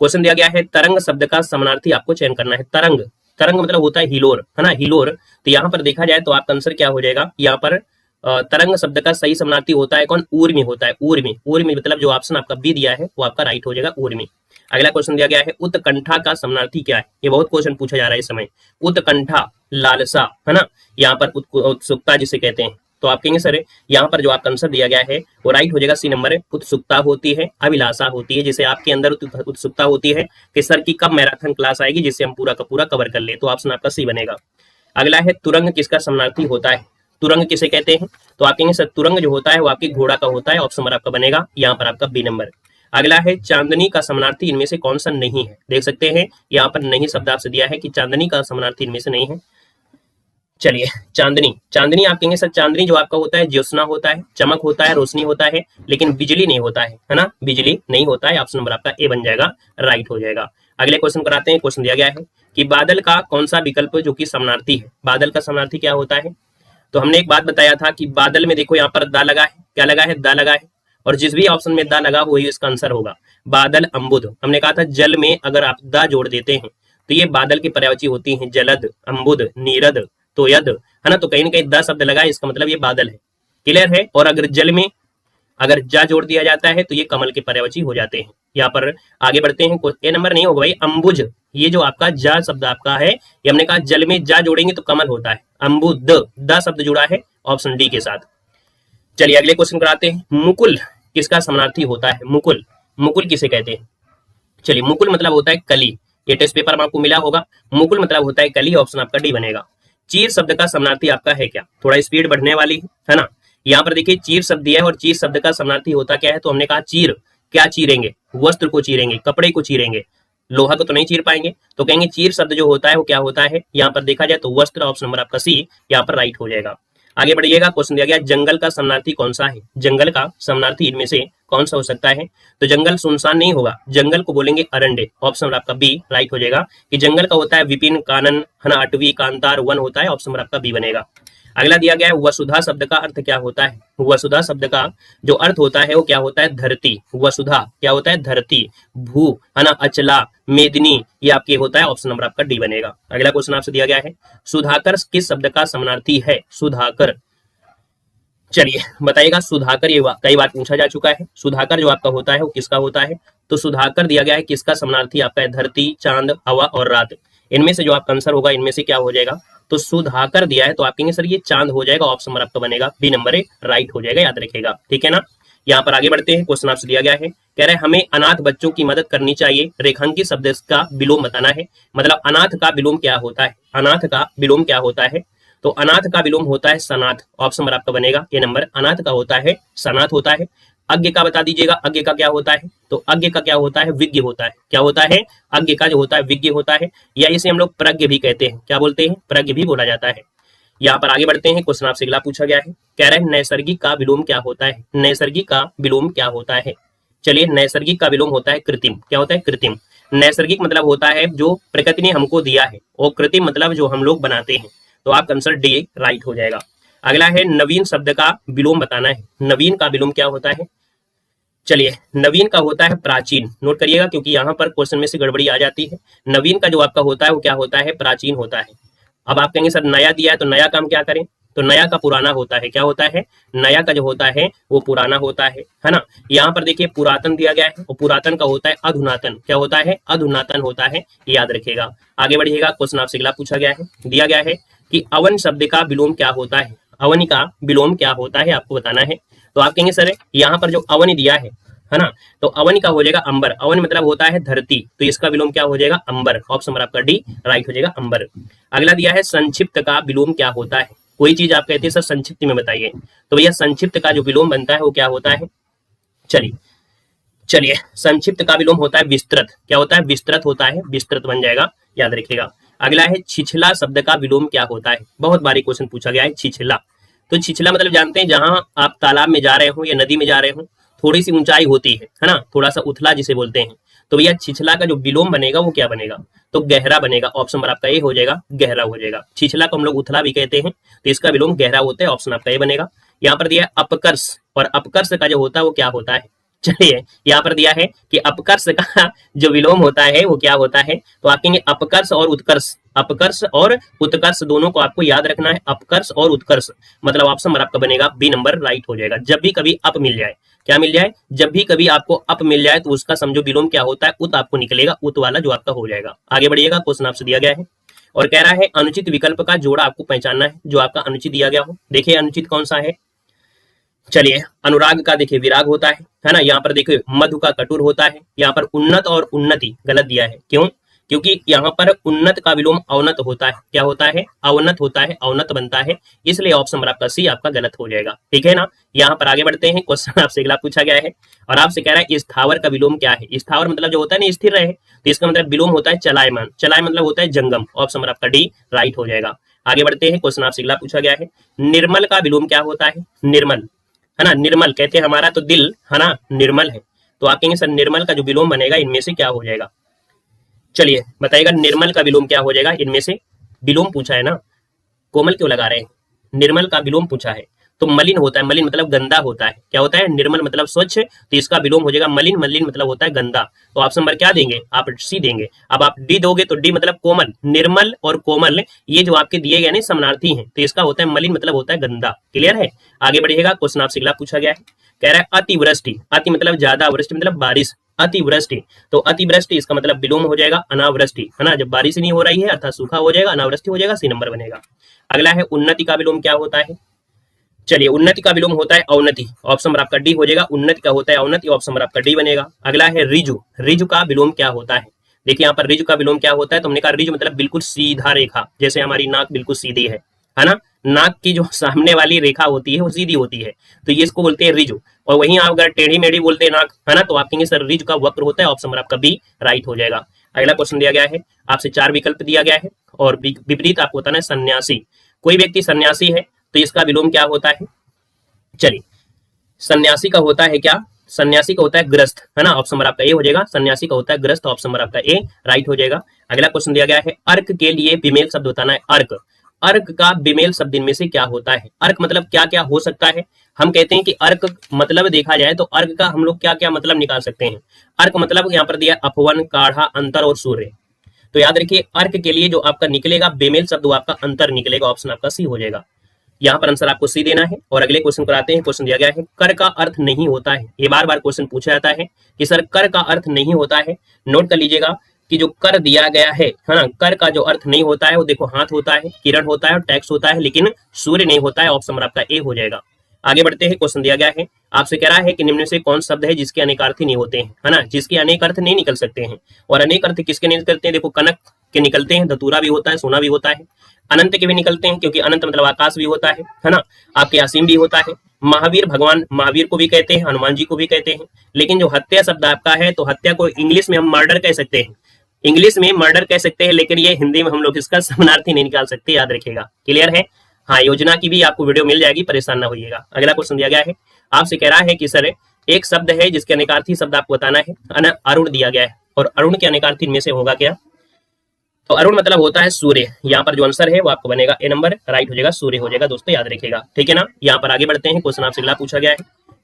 क्वेश्चन दिया गया है, तरंग शब्द का समानार्थी आपको चयन करना है। तरंग, तरंग मतलब होता है हिलोर, है ना, हिलोर। तो यहाँ पर देखा जाए तो आपका आंसर क्या हो जाएगा? यहाँ पर तरंग शब्द का सही समानार्थी होता है कौन? ऊर्मी होता है। ऊर्मी, ऊर्मी मतलब जो ऑप्शन आपका बी दिया है वो आपका राइट हो जाएगा, ऊर्मी। अगला क्वेश्चन दिया गया है, उत्कंठा का समानार्थी क्या है? ये बहुत क्वेश्चन पूछा जा रहा है इस समय। उत्कंठा, लालसा, है ना, यहाँ पर उत्सुकता जिसे कहते हैं। तो आप कहेंगे सर यहाँ पर जो आपका आंसर दिया गया है वो राइट हो जाएगा, सी नंबर। उत्सुकता होती है, अभिलाषा होती है, जिसे आपके अंदर उत्सुकता होती है कि सर की कब मैराथन क्लास आएगी जिससे हम पूरा का पूरा कवर कर ले। तो ऑप्शन आपका सी बनेगा। अगला है, तुरंग किसका समानार्थी होता है? तुरंग किसे कहते हैं? तो आप कहेंगे सर तुरंग जो होता है वो आपके घोड़ा का होता है। ऑप्शन नंबर आपका बनेगा यहाँ पर आपका बी नंबर। अगला है, चांदनी का समानार्थी इनमें से कौन सा नहीं है? देख सकते हैं यहाँ पर नहीं शब्द आपसे दिया है कि चांदनी का समानार्थी इनमें से नहीं है। चलिए, चांदनी, चांदनी आप कहेंगे सर चांदनी जो आपका होता है ज्योत्सना होता है, चमक होता है, रोशनी होता है, लेकिन बिजली नहीं होता है ना, बिजली नहीं होता है। ऑप्शन नंबर आपका ए बन जाएगा, राइट हो जाएगा। अगले क्वेश्चन कराते हैं। क्वेश्चन दिया गया है कि बादल का कौन सा विकल्प जो कि समानार्थी है? बादल का समानार्थी क्या होता है? तो हमने एक बात बताया था कि बादल में देखो यहाँ पर दा लगा है, क्या लगा है? दा लगा है, और जिस भी ऑप्शन में दा लगा वही इसका आंसर होगा। बादल, अम्बुद, हमने कहा था जल में अगर आप दा जोड़ देते हैं तो ये बादल की पर्यायवाची होती है, जलद, अम्बुद, नीरद, तोयद, है ना। तो कहीं ना कहीं दा शब्द लगा है, इसका मतलब ये बादल है। क्लियर है? और अगर जल में अगर जा जोड़ दिया जाता है तो ये कमल के पर्यायवाची हो जाते हैं। यहाँ पर आगे बढ़ते हैं। ए नंबर नहीं होगा भाई, अम्बुज, ये जो आपका जा शब्द आपका है, ये हमने कहा जल में जा जोड़ेंगे तो कमल होता है। अम्बुद, द शब्द जुड़ा है ऑप्शन डी के साथ। चलिए अगले क्वेश्चन कराते हैं। मुकुल किसका समानार्थी होता है? मुकुल, मुकुल किसे कहते हैं? चलिए, मुकुल मतलब होता है कली, ये टेस्ट पेपर में आपको मिला होगा। मुकुल मतलब होता है कली, ऑप्शन आपका डी बनेगा। चीर शब्द का समानार्थी आपका है क्या? थोड़ा स्पीड बढ़ने वाली है ना। यहाँ पर देखिए चीर शब्द दिया है और चीर शब्द का समानार्थी होता क्या है? तो हमने कहा चीर, क्या चीरेंगे? वस्त्र को चीरेंगे, कपड़े को चीरेंगे, लोहा को तो नहीं चीर पाएंगे। तो कहेंगे चीर शब्द जो होता है वो क्या होता है? यहाँ पर देखा जाए तो वस्त्र, ऑप्शन नंबर आपका सी यहाँ पर राइट हो जाएगा। आगे बढ़िएगा। क्वेश्चन दिया गया जंगल का समानार्थी कौन सा है? जंगल का समानार्थी इनमें से कौन सा हो सकता है? तो जंगल सुनसान नहीं होगा, जंगल को बोलेंगे अरण्य, ऑप्शन नंबर आपका बी राइट हो जाएगा कि जंगल का होता है विपिन, कानन, है ना, अटवी, कांतार, वन होता है, ऑप्शन नंबर आपका बी बनेगा। अगला दिया गया है वसुधा शब्द का अर्थ क्या होता है? वसुधा शब्द का जो अर्थ होता है वो क्या होता है, धरती। वसुधा क्या होता है, धरती। भू है ना, अचला, मेदिनी, ये आपके होता है ऑप्शन नंबर आपका डी बनेगा। अगला क्वेश्चन आपसे दिया गया है, सुधाकर किस शब्द का समानार्थी है, सुधाकर। चलिए बताइएगा सुधाकर, ये कई बार पूछा जा चुका है। सुधाकर जो आपका होता है वो किसका होता है, तो सुधाकर दिया गया है किसका समानार्थी आपका है, धरती, चांद, हवा और रात। इनमें से जो आपका आंसर होगा, इनमें से क्या हो जाएगा, तो सुधाकर दिया है तो आप कहेंगे सर ये चांद हो जाएगा, ऑप्शन नंबर आपका बनेगा बी नंबर राइट हो जाएगा, याद रखेगा, ठीक है ना। यहाँ पर आगे बढ़ते हैं, क्वेश्चन आपसे दिया गया है, कह रहे हैं हमें अनाथ बच्चों की मदद करनी चाहिए, रेखांकित शब्द का विलोम बताना है। मतलब अनाथ का विलोम क्या होता है, अनाथ का विलोम क्या होता है, तो अनाथ का विलोम होता है सनाथ, ऑप्शन नंबर आपका बनेगा ये नंबर, अनाथ का होता है सनाथ होता है। अज्ञ का बता दीजिएगा, अज्ञ का क्या होता है, तो अज्ञ का क्या होता है, विज्ञ होता है। क्या होता है, अज्ञ का जो होता है विज्ञ होता है, या इसे हम लोग प्रज्ञ भी कहते हैं, क्या बोलते हैं, प्रज्ञ भी बोला जाता है। यहाँ पर आगे बढ़ते हैं, क्वेश्चन आपसे अगला पूछा गया है, कह रहे हैं नैसर्गिक का विलोम क्या होता है, नैसर्गिक का विलोम क्या होता है। चलिए नैसर्गिक का विलोम होता है कृत्रिम, क्या होता है, कृत्रिम। नैसर्गिक मतलब होता है जो प्रकृति ने हमको दिया है, और कृत्रिम मतलब जो हम लोग बनाते हैं, तो आपका आंसर डी राइट हो जाएगा। अगला है नवीन शब्द का विलोम बताना है, नवीन का विलोम क्या होता है। चलिए नवीन का होता है प्राचीन, नोट करिएगा क्योंकि यहाँ पर क्वेश्चन में से गड़बड़ी आ जाती है। नवीन का जो आपका होता है वो क्या होता है, प्राचीन होता है। अब आप कहेंगे सर नया दिया है तो नया काम क्या करें, तो नया का पुराना होता है, क्या होता है, नया का जो होता है वो पुराना होता है ना। यहाँ पर देखिए पुरातन दिया गया है, और पुरातन का होता है अधुनातन, क्या होता है, अधुनातन होता है, याद रखिएगा। आगे बढ़िएगा, क्वेश्चन आपसे अगला पूछा गया है, दिया गया है कि अवन शब्द का विलोम क्या होता है, अवनि का विलोम क्या होता है आपको बताना है। तो आप कहेंगे सर यहाँ पर जो अवनि दिया है ना, तो अवनि का हो जाएगा अंबर, अवन मतलब होता है धरती, तो इसका विलोम क्या हो जाएगा, अंबर, ऑप्शन नंबर आपका डी राइट हो जाएगा, अंबर। अगला दिया है संक्षिप्त का विलोम क्या होता है, कोई चीज आप कहते हैं सर संक्षिप्त में बताइए, तो भैया संक्षिप्त का जो विलोम बनता है वो क्या होता है। चलिए संक्षिप्त का विलोम होता है विस्तृत, क्या होता है, विस्तृत होता है, विस्तृत बन जाएगा, याद रखिएगा। अगला है छिछला शब्द का विलोम क्या होता है, बहुत बारी क्वेश्चन पूछा गया है, छिछला। तो छिछला मतलब जानते हैं जहां आप तालाब में जा रहे हो या नदी में जा रहे हो, थोड़ी सी ऊंचाई होती है ना, थोड़ा सा उथला जिसे बोलते हैं, तो भैया छिछला का जो विलोम बनेगा वो क्या बनेगा, तो गहरा बनेगा, ऑप्शन नंबर आपका ए हो जाएगा, गहरा हो जाएगा। छिछला को हम लोग उथला भी कहते हैं, तो इसका विलोम गहरा होता है, ऑप्शन आपका ए बनेगा। यहाँ पर दिया है अपकर्ष, और अपकर्ष का जो होता है वो क्या होता है। चलिए यहाँ पर दिया है कि अपकर्ष का जो विलोम होता है वो क्या होता है, तो आप कहेंगे अपकर्ष और उत्कर्ष, अपकर्ष और उत्कर्ष दोनों को आपको याद रखना है, अपकर्ष और उत्कर्ष, मतलब ऑप्शन नंबर आपका बनेगा बी नंबर राइट हो जाएगा। जब भी कभी अप मिल जाए, क्या मिल जाए, जब भी कभी आपको अप मिल जाए तो उसका समझो विलोम क्या होता है, उत आपको निकलेगा, उत वाला जो आपका हो जाएगा। आगे बढ़िएगा, क्वेश्चन आपसे दिया गया है और कह रहा है अनुचित विकल्प का जोड़ा आपको पहचानना है, जो आपका अनुचित दिया गया हो। देखिए अनुचित कौन सा है, चलिए अनुराग का देखिए विराग होता है ना। यहाँ पर देखिए मधु का कटुर होता है, यहाँ पर उन्नत और उन्नति गलत दिया है, क्यों, क्योंकि यहाँ पर उन्नत का विलोम अवनत होता है, क्या होता है, अवनत होता है, अवनत बनता है, इसलिए ऑप्शन नंबर आपका सी आपका गलत हो जाएगा, ठीक है ना। यहाँ पर आगे बढ़ते हैं, क्वेश्चन आपसे अगला पूछा गया है और आपसे कह रहा है स्थावर का विलोम क्या है। स्थावर मतलब जो होता है ना स्थिर रहे, तो इसका मतलब विलोम होता है चलायमान, चलायमान मतलब होता है जंगम, ऑप्शन नंबर आपका डी राइट हो जाएगा। आगे बढ़ते हैं, क्वेश्चन आपसे अगला पूछा गया है निर्मल का विलोम क्या होता है, निर्मल है ना, निर्मल कहते हैं हमारा तो दिल है ना निर्मल है, तो आप कहेंगे सर निर्मल का जो विलोम बनेगा इनमें से क्या हो जाएगा। चलिए बताइएगा निर्मल का विलोम क्या हो जाएगा, इनमें से विलोम पूछा है ना, कोमल क्यों लगा रहे हैं, निर्मल का विलोम पूछा है, तो मलिन होता है, मलिन मतलब गंदा होता है, क्या होता है, निर्मल मतलब स्वच्छ, तो इसका विलोम हो जाएगा मलिन, मलिन मतलब होता है गंदा, तो ऑप्शन नंबर क्या देंगे आप, सी देंगे। अब आप डी दोगे तो डी मतलब कोमल, निर्मल और कोमल ये जो आपके दिए गए ना समानार्थी हैं, तो इसका होता है मलिन मतलब होता है गंदा, क्लियर है। आगे बढ़िएगा, क्वेश्चन आपसे अगला पूछा गया है, कह रहा है अतिवृष्टि, अति मतलब ज्यादा, वृष्टि मतलब बारिश, अतिवृष्टि, तो अतिवृष्टि इसका मतलब विलोम हो जाएगा अनावृष्टि, है ना, जब बारिश नहीं हो रही है अर्थात सूखा हो जाएगा, अनावृष्टि हो जाएगा, सी नंबर बनेगा। अगला है उन्नति का विलोम क्या होता है, चलिए उन्नति का विलोम होता है अवनति, ऑप्शन नंबर आपका डी हो जाएगा, उन्नति का होता है अवनति, ऑप्शन नंबर आपका डी बनेगा। अगला है रिजु, रिजु का विलोम क्या होता है। देखिए यहाँ पर रिजु का विलोम क्या होता है, तो हमने कहा रिजु मतलब बिल्कुल सीधा रेखा, जैसे हमारी नाक बिल्कुल सीधी है ना, नाक की जो सामने वाली रेखा होती है वो सीधी होती है, तो ये इसको बोलते हैं रिजु। और वहीं आप अगर टेढ़ी मेढ़ी बोलते हैं नाक, है ना, तो आप कहेंगे सर रिजु का वक्र होता है, ऑप्शन नंबर आपका बी राइट हो जाएगा। अगला क्वेश्चन दिया गया है, आपसे 4 विकल्प दिया गया है और विपरीत आपको बताना है सन्यासी, कोई व्यक्ति सन्यासी है तो इसका विलोम क्या होता है। चलिए सन्यासी का होता है क्या, सन्यासी का होता है ग्रस्त, है ना, ऑप्शन नंबर आपका ए हो जाएगा, सन्यासी का होता है ग्रस्त, ऑप्शन नंबर आपका ए राइट हो जाएगा। अगला क्वेश्चन दिया गया है अर्क के लिए फीमेल शब्द बताना है, अर्क, अर्क का बेमेल शब्द इनमें से क्या होता है। अर्क मतलब क्या क्या हो सकता है। हम कहते हैं कि अर्क मतलब देखा जाए तो अर्क का हम लोग क्या क्या मतलब निकाल सकते हैं। अर्क मतलब यहाँ पर दिया अपवन, काढ़ा, अंतर और सूर्य। तो याद रखिए अर्क के लिए जो आपका निकलेगा बेमेल शब्द वो आपका अंतर निकलेगा, ऑप्शन आपका सी हो जाएगा। यहाँ पर आंसर आपको सी देना है। और अगले क्वेश्चन पर आते हैं। क्वेश्चन दिया गया है कर का अर्थ नहीं होता है। ये बार बार क्वेश्चन पूछा जाता है कि सर कर का अर्थ नहीं होता है। नोट कर लीजिएगा कि जो कर दिया गया है ना, कर का जो अर्थ नहीं होता है वो देखो हाथ होता है, किरण होता है और टैक्स होता है, लेकिन सूर्य नहीं होता है। ऑप्शन आपका ए हो जाएगा। आगे बढ़ते हैं। क्वेश्चन दिया गया है आपसे कह रहा है कि निम्न से कौन शब्द है जिसके अनेक अर्थ नहीं होते हैं, है ना, जिसके अनेक अर्थ नहीं निकल सकते हैं। और अनेक अर्थ किसके नहीं निकलते हैं, देखो कनक के निकलते हैं, धतूरा भी होता है, सोना भी होता है। अनंत के भी निकलते हैं क्योंकि अनंत मतलब आकाश भी होता है ना, आपके असीम भी होता है। महावीर, भगवान महावीर को भी कहते हैं, हनुमान जी को भी कहते हैं। लेकिन जो हत्या शब्द आपका है तो हत्या को इंग्लिश में हम मर्डर कह सकते हैं, इंग्लिश में मर्डर कह सकते हैं, लेकिन ये हिंदी में हम लोग इसका समानार्थी नहीं निकाल सकते, याद रखिएगा। क्लियर है। हाँ, योजना की भी आपको वीडियो मिल जाएगी, परेशान ना होइएगा। अगला क्वेश्चन दिया गया है आपसे कह रहा है कि सर एक शब्द है जिसके अनेकार्थी शब्द आपको बताना है। अरुण दिया गया है और अरुण के अनेकार्थी इनमें से होगा क्या। तो अरुण मतलब होता है सूर्य। यहाँ पर जो आंसर है वो आपको बनेगा ए नंबर, राइट हो जाएगा, सूर्य हो जाएगा दोस्तों, याद रखिएगा। ठीक है ना। यहाँ पर आगे बढ़ते हैं। क्वेश्चन आपसे अगला पूछा गया है,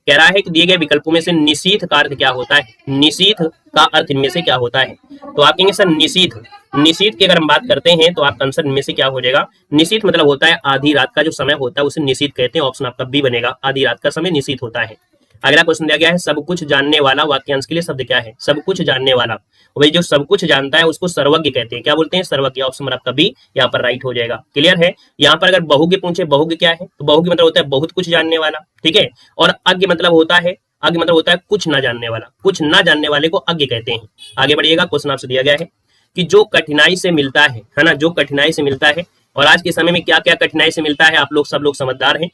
कह रहा है कि दिए गए विकल्पों में से निशीथ का अर्थ क्या होता है। निशीथ का अर्थ इनमें से क्या होता है। तो आप कहेंगे सर निशीथ, निशीथ की अगर हम बात करते हैं तो आपका आंसर इनमें से क्या हो जाएगा। निशीथ मतलब होता है आधी रात का जो समय होता है उसे निशीथ कहते हैं। ऑप्शन आपका बी बनेगा, आधी रात का समय निशीथ होता है। अगला क्वेश्चन दिया गया है सब कुछ जानने वाला वाक्यांश के लिए शब्द क्या है। सब कुछ जानने वाला, भाई जो सब कुछ जानता है उसको सर्वज्ञ कहते हैं। क्या बोलते हैं, सर्वज्ञ। ऑप्शन आपका बी यहाँ पर राइट हो जाएगा। क्लियर है। यहाँ पर अगर बहुज्ञ पूछे, बहुज्ञ क्या है, तो बहुज्ञ मतलब होता है बहुत कुछ जानने वाला। ठीक है। और अज्ञ मतलब होता है, अज्ञ मतलब होता है कुछ ना जानने वाला, कुछ ना जानने वाले को अज्ञ कहते हैं। आगे बढ़िएगा। क्वेश्चन आपसे दिया गया है कि जो कठिनाई से मिलता है ना, जो कठिनाई से मिलता है। और आज के समय में क्या क्या कठिनाई से मिलता है, आप लोग सब लोग समझदार हैं।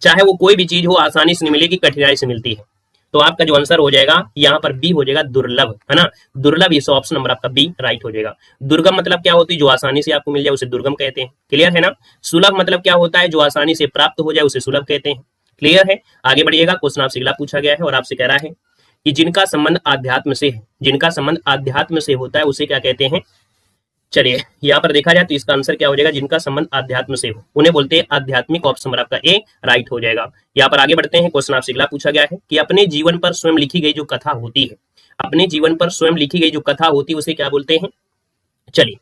चाहे वो कोई भी चीज हो आसानी से नहीं मिलेगी, कठिनाई से मिलती है। तो आपका जो आंसर हो जाएगा यहाँ पर बी हो जाएगा, दुर्लभ, है ना, दुर्लभ। इस ऑप्शन नंबर आपका बी राइट हो जाएगा। दुर्गम मतलब क्या होती है, जो आसानी से आपको मिल जाए उसे दुर्गम कहते हैं। क्लियर है ना। सुलभ मतलब क्या होता है, जो आसानी से प्राप्त हो जाए उसे सुलभ कहते हैं। क्लियर है। आगे बढ़िएगा। क्वेश्चन आपसे अगला पूछा गया है और आपसे कह रहा है कि जिनका संबंध आध्यात्म से है, जिनका संबंध आध्यात्म से होता है उसे क्या कहते हैं। चलिए यहाँ पर देखा जाए तो इसका आंसर क्या हो जाएगा, जिनका संबंध आध्यात्म से हो उन्हें बोलते हैं आध्यात्मिक। ऑप्शन नंबर आपका ए राइट हो जाएगा। यहाँ पर आगे बढ़ते हैं। क्वेश्चन आपसे अगला पूछा गया है कि अपने जीवन पर स्वयं लिखी गई जो कथा होती है, अपने जीवन पर स्वयं लिखी गई जो कथा होती है उसे क्या बोलते हैं। चलिए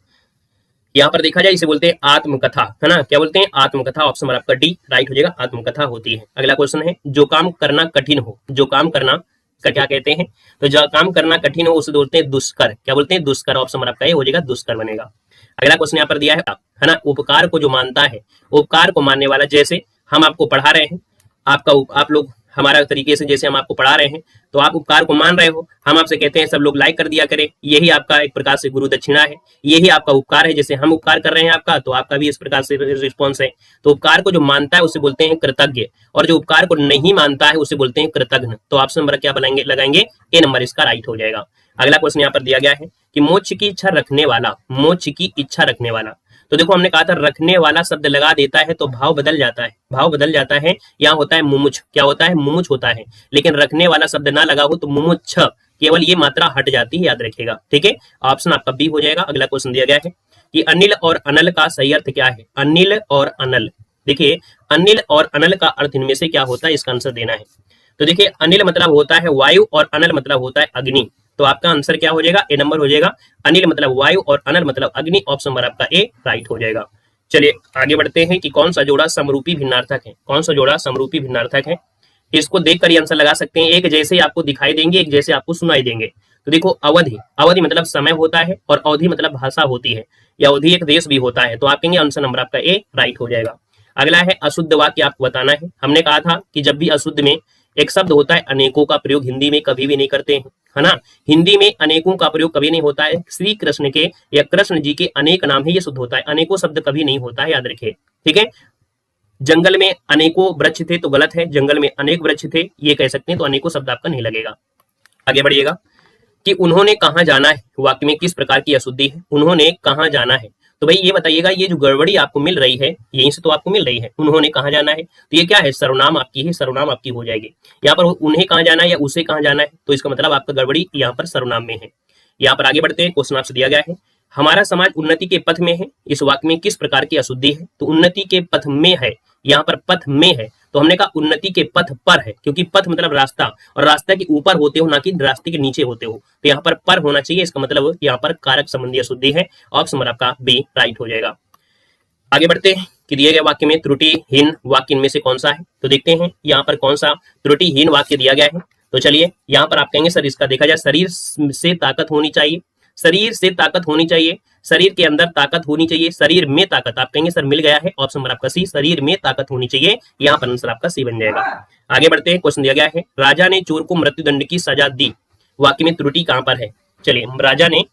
यहाँ पर देखा जाए इसे बोलते हैं आत्मकथा, है ना। क्या बोलते हैं, आत्मकथा। ऑप्शन नंबर आपका डी राइट हो जाएगा, आत्मकथा होती है। अगला क्वेश्चन है जो काम करना कठिन हो, जो काम करना का क्या कहते हैं। तो जो काम करना कठिन हो उसे बोलते हैं दुष्कर। क्या बोलते हैं, दुष्कर। ऑप्शन नंबर आपका ए हो जाएगा, दुष्कर बनेगा। अगला क्वेश्चन यहाँ पर दिया है ना, उपकार को जो मानता है, उपकार को मानने वाला। जैसे हम आपको पढ़ा रहे हैं, आप लोग हमारा तरीके से जैसे हम आपको पढ़ा रहे हैं तो आप उपकार को मान रहे हो, हम आपसे कहते हैं सब लोग लाइक कर दिया करें, यही आपका एक प्रकार से गुरु दक्षिणा है, यही आपका उपकार है। जैसे हम उपकार कर रहे हैं आपका, तो आपका भी इस प्रकार से रिस्पॉन्स है। तो उपकार को जो मानता है उसे बोलते हैं कृतज्ञ, और जो उपकार को नहीं मानता है उसे बोलते हैं कृतघ्न। तो ऑप्शन नंबर क्या लगाएंगे, ए नंबर इसका राइट हो जाएगा। अगला क्वेश्चन यहाँ पर दिया गया है कि मोक्ष की इच्छा रखने वाला, मोक्ष की इच्छा रखने वाला। तो देखो हमने कहा था रखने वाला शब्द लगा देता है तो भाव बदल जाता है, भाव बदल जाता है। यहाँ होता है मुमुच, क्या होता है, मुमुच होता है। लेकिन रखने वाला शब्द ना लगा हो तो मुमुच्छ, केवल ये मात्रा हट जाती है, याद रखिएगा। ठीक है। ऑप्शन आपका बी हो जाएगा। अगला क्वेश्चन दिया गया है कि अनिल और अनल का सही अर्थ क्या है। अनिल और अनल, देखिए अनिल और अनल का अर्थ इनमें से क्या होता है, इसका आंसर देना है। तो देखिए अनिल मतलब होता है वायु और अनल मतलब होता है अग्नि। तो आपका आंसर क्या हो जाएगा, ए नंबर हो जाएगा। अनिल मतलब वायु और अनल मतलब अग्नि। ऑप्शन नंबर आपका ए राइट हो जाएगा। चलिए आगे बढ़ते हैं कि कौन सा जोड़ा समरूपी भिन्नार्थक है, कौन सा जोड़ा समरूपी भिन्नार्थक है। इसको देखकर ही आंसर लगा सकते हैं। एक जैसे ही आपको दिखाई देंगे, एक जैसे आपको सुनाई देंगे। तो देखो अवधि, अवधि मतलब समय होता है और अवधि मतलब भाषा होती है, या अवधि एक देश भी होता है। तो आप कहेंगे आंसर नंबर आपका ए राइट हो जाएगा। अगला है अशुद्ध वाक्य आपको बताना है। हमने कहा था कि जब भी अशुद्ध में एक शब्द होता है, अनेकों का प्रयोग हिंदी में कभी भी नहीं करते हैं, है ना। हिंदी में अनेकों का प्रयोग कभी नहीं होता है। श्री कृष्ण के या कृष्ण जी के अनेक नाम है, ये शुद्ध होता है, अनेकों शब्द कभी नहीं होता है, याद रखिए। ठीक है। जंगल में अनेकों वृक्ष थे तो गलत है, जंगल में अनेक वृक्ष थे ये कह सकते हैं, तो अनेकों शब्द आपका नहीं लगेगा। आगे बढ़िएगा कि उन्होंने कहाँ जाना है, वाक्य में किस प्रकार की अशुद्धि है, उन्होंने कहाँ जाना है। तो भाई ये बताइएगा, ये जो गड़बड़ी आपको मिल रही है यहीं से तो आपको मिल रही है। उन्होंने कहाँ जाना है, तो ये क्या है, सर्वनाम आपकी है, सर्वनाम आपकी हो जाएगी। यहाँ पर उन्हें कहाँ जाना है या उसे कहाँ जाना है, तो इसका मतलब आपका गड़बड़ी यहाँ पर सर्वनाम में है। यहाँ पर आगे बढ़ते हैं। क्वेश्चन आपसे दिया गया है हमारा समाज उन्नति के पथ में है, इस वाक्य में किस प्रकार की अशुद्धि है? तो उन्नति के पथ में है, यहाँ पर पथ में है, तो हमने कहा उन्नति के पथ पर है, क्योंकि पथ मतलब रास्ता, और रास्ता के ऊपर होते हो ना कि रास्ते के नीचे होते हो, तो यहाँ पर होना चाहिए, इसका मतलब यहाँ पर कारक संबंधी अशुद्धि है। ऑप्शन नंबर आपका बी राइट हो जाएगा। आगे बढ़ते हैं कि दिए गए वाक्य में त्रुटिहीन वाक्य इनमें से कौन सा है, तो देखते हैं यहाँ पर कौन सा त्रुटिहीन वाक्य दिया गया है। तो चलिए यहाँ पर आप कहेंगे सर इसका देखा जाए, शरीर से ताकत होनी चाहिए, शरीर से ताकत होनी चाहिए, शरीर के अंदर ताकत होनी चाहिए, शरीर में ताकत, आप कहेंगे सर मिल गया है, ऑप्शन नंबर आपका सी, शरीर में ताकत होनी चाहिए, यहाँ पर आंसर आपका सी बन जाएगा। आगे बढ़ते हैं, क्वेश्चन दिया गया है राजा ने चोर को मृत्युदंड की सजा दी, वाक्य में त्रुटि कहां पर है? चलिए, राजा ने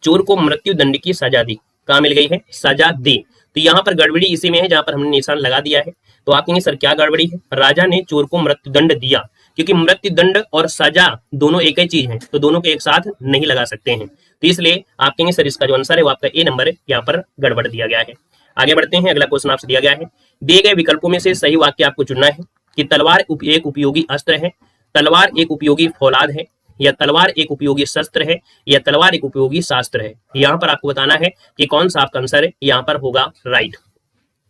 चोर को मृत्युदंड की सजा दी, कहां मिल गई है? सजा दी, तो यहाँ पर गड़बड़ी इसी में है जहां पर हमने निशान लगा दिया है। तो आप कहेंगे सर क्या गड़बड़ी है? राजा ने चोर को मृत्युदंड दिया, क्योंकि मृत्युदंड और सजा दोनों एक ही चीज है, तो दोनों को एक साथ नहीं लगा सकते हैं, तो इसलिए आप कहेंगे सर इसका जो आंसर है वो आपका ए नंबर यहाँ पर गड़बड़ दिया गया है। आगे बढ़ते हैं, अगला क्वेश्चन आपसे दिया गया है, दिए गए विकल्पों में से सही वाक्य आपको चुनना है कि तलवार एक उपयोगी अस्त्र है, तलवार एक उपयोगी फौलाद है, या तलवार एक उपयोगी शस्त्र है, या तलवार एक उपयोगी शास्त्र है। यहाँ पर आपको बताना है कि कौन सा आपका आंसर है, यहाँ पर होगा राइट।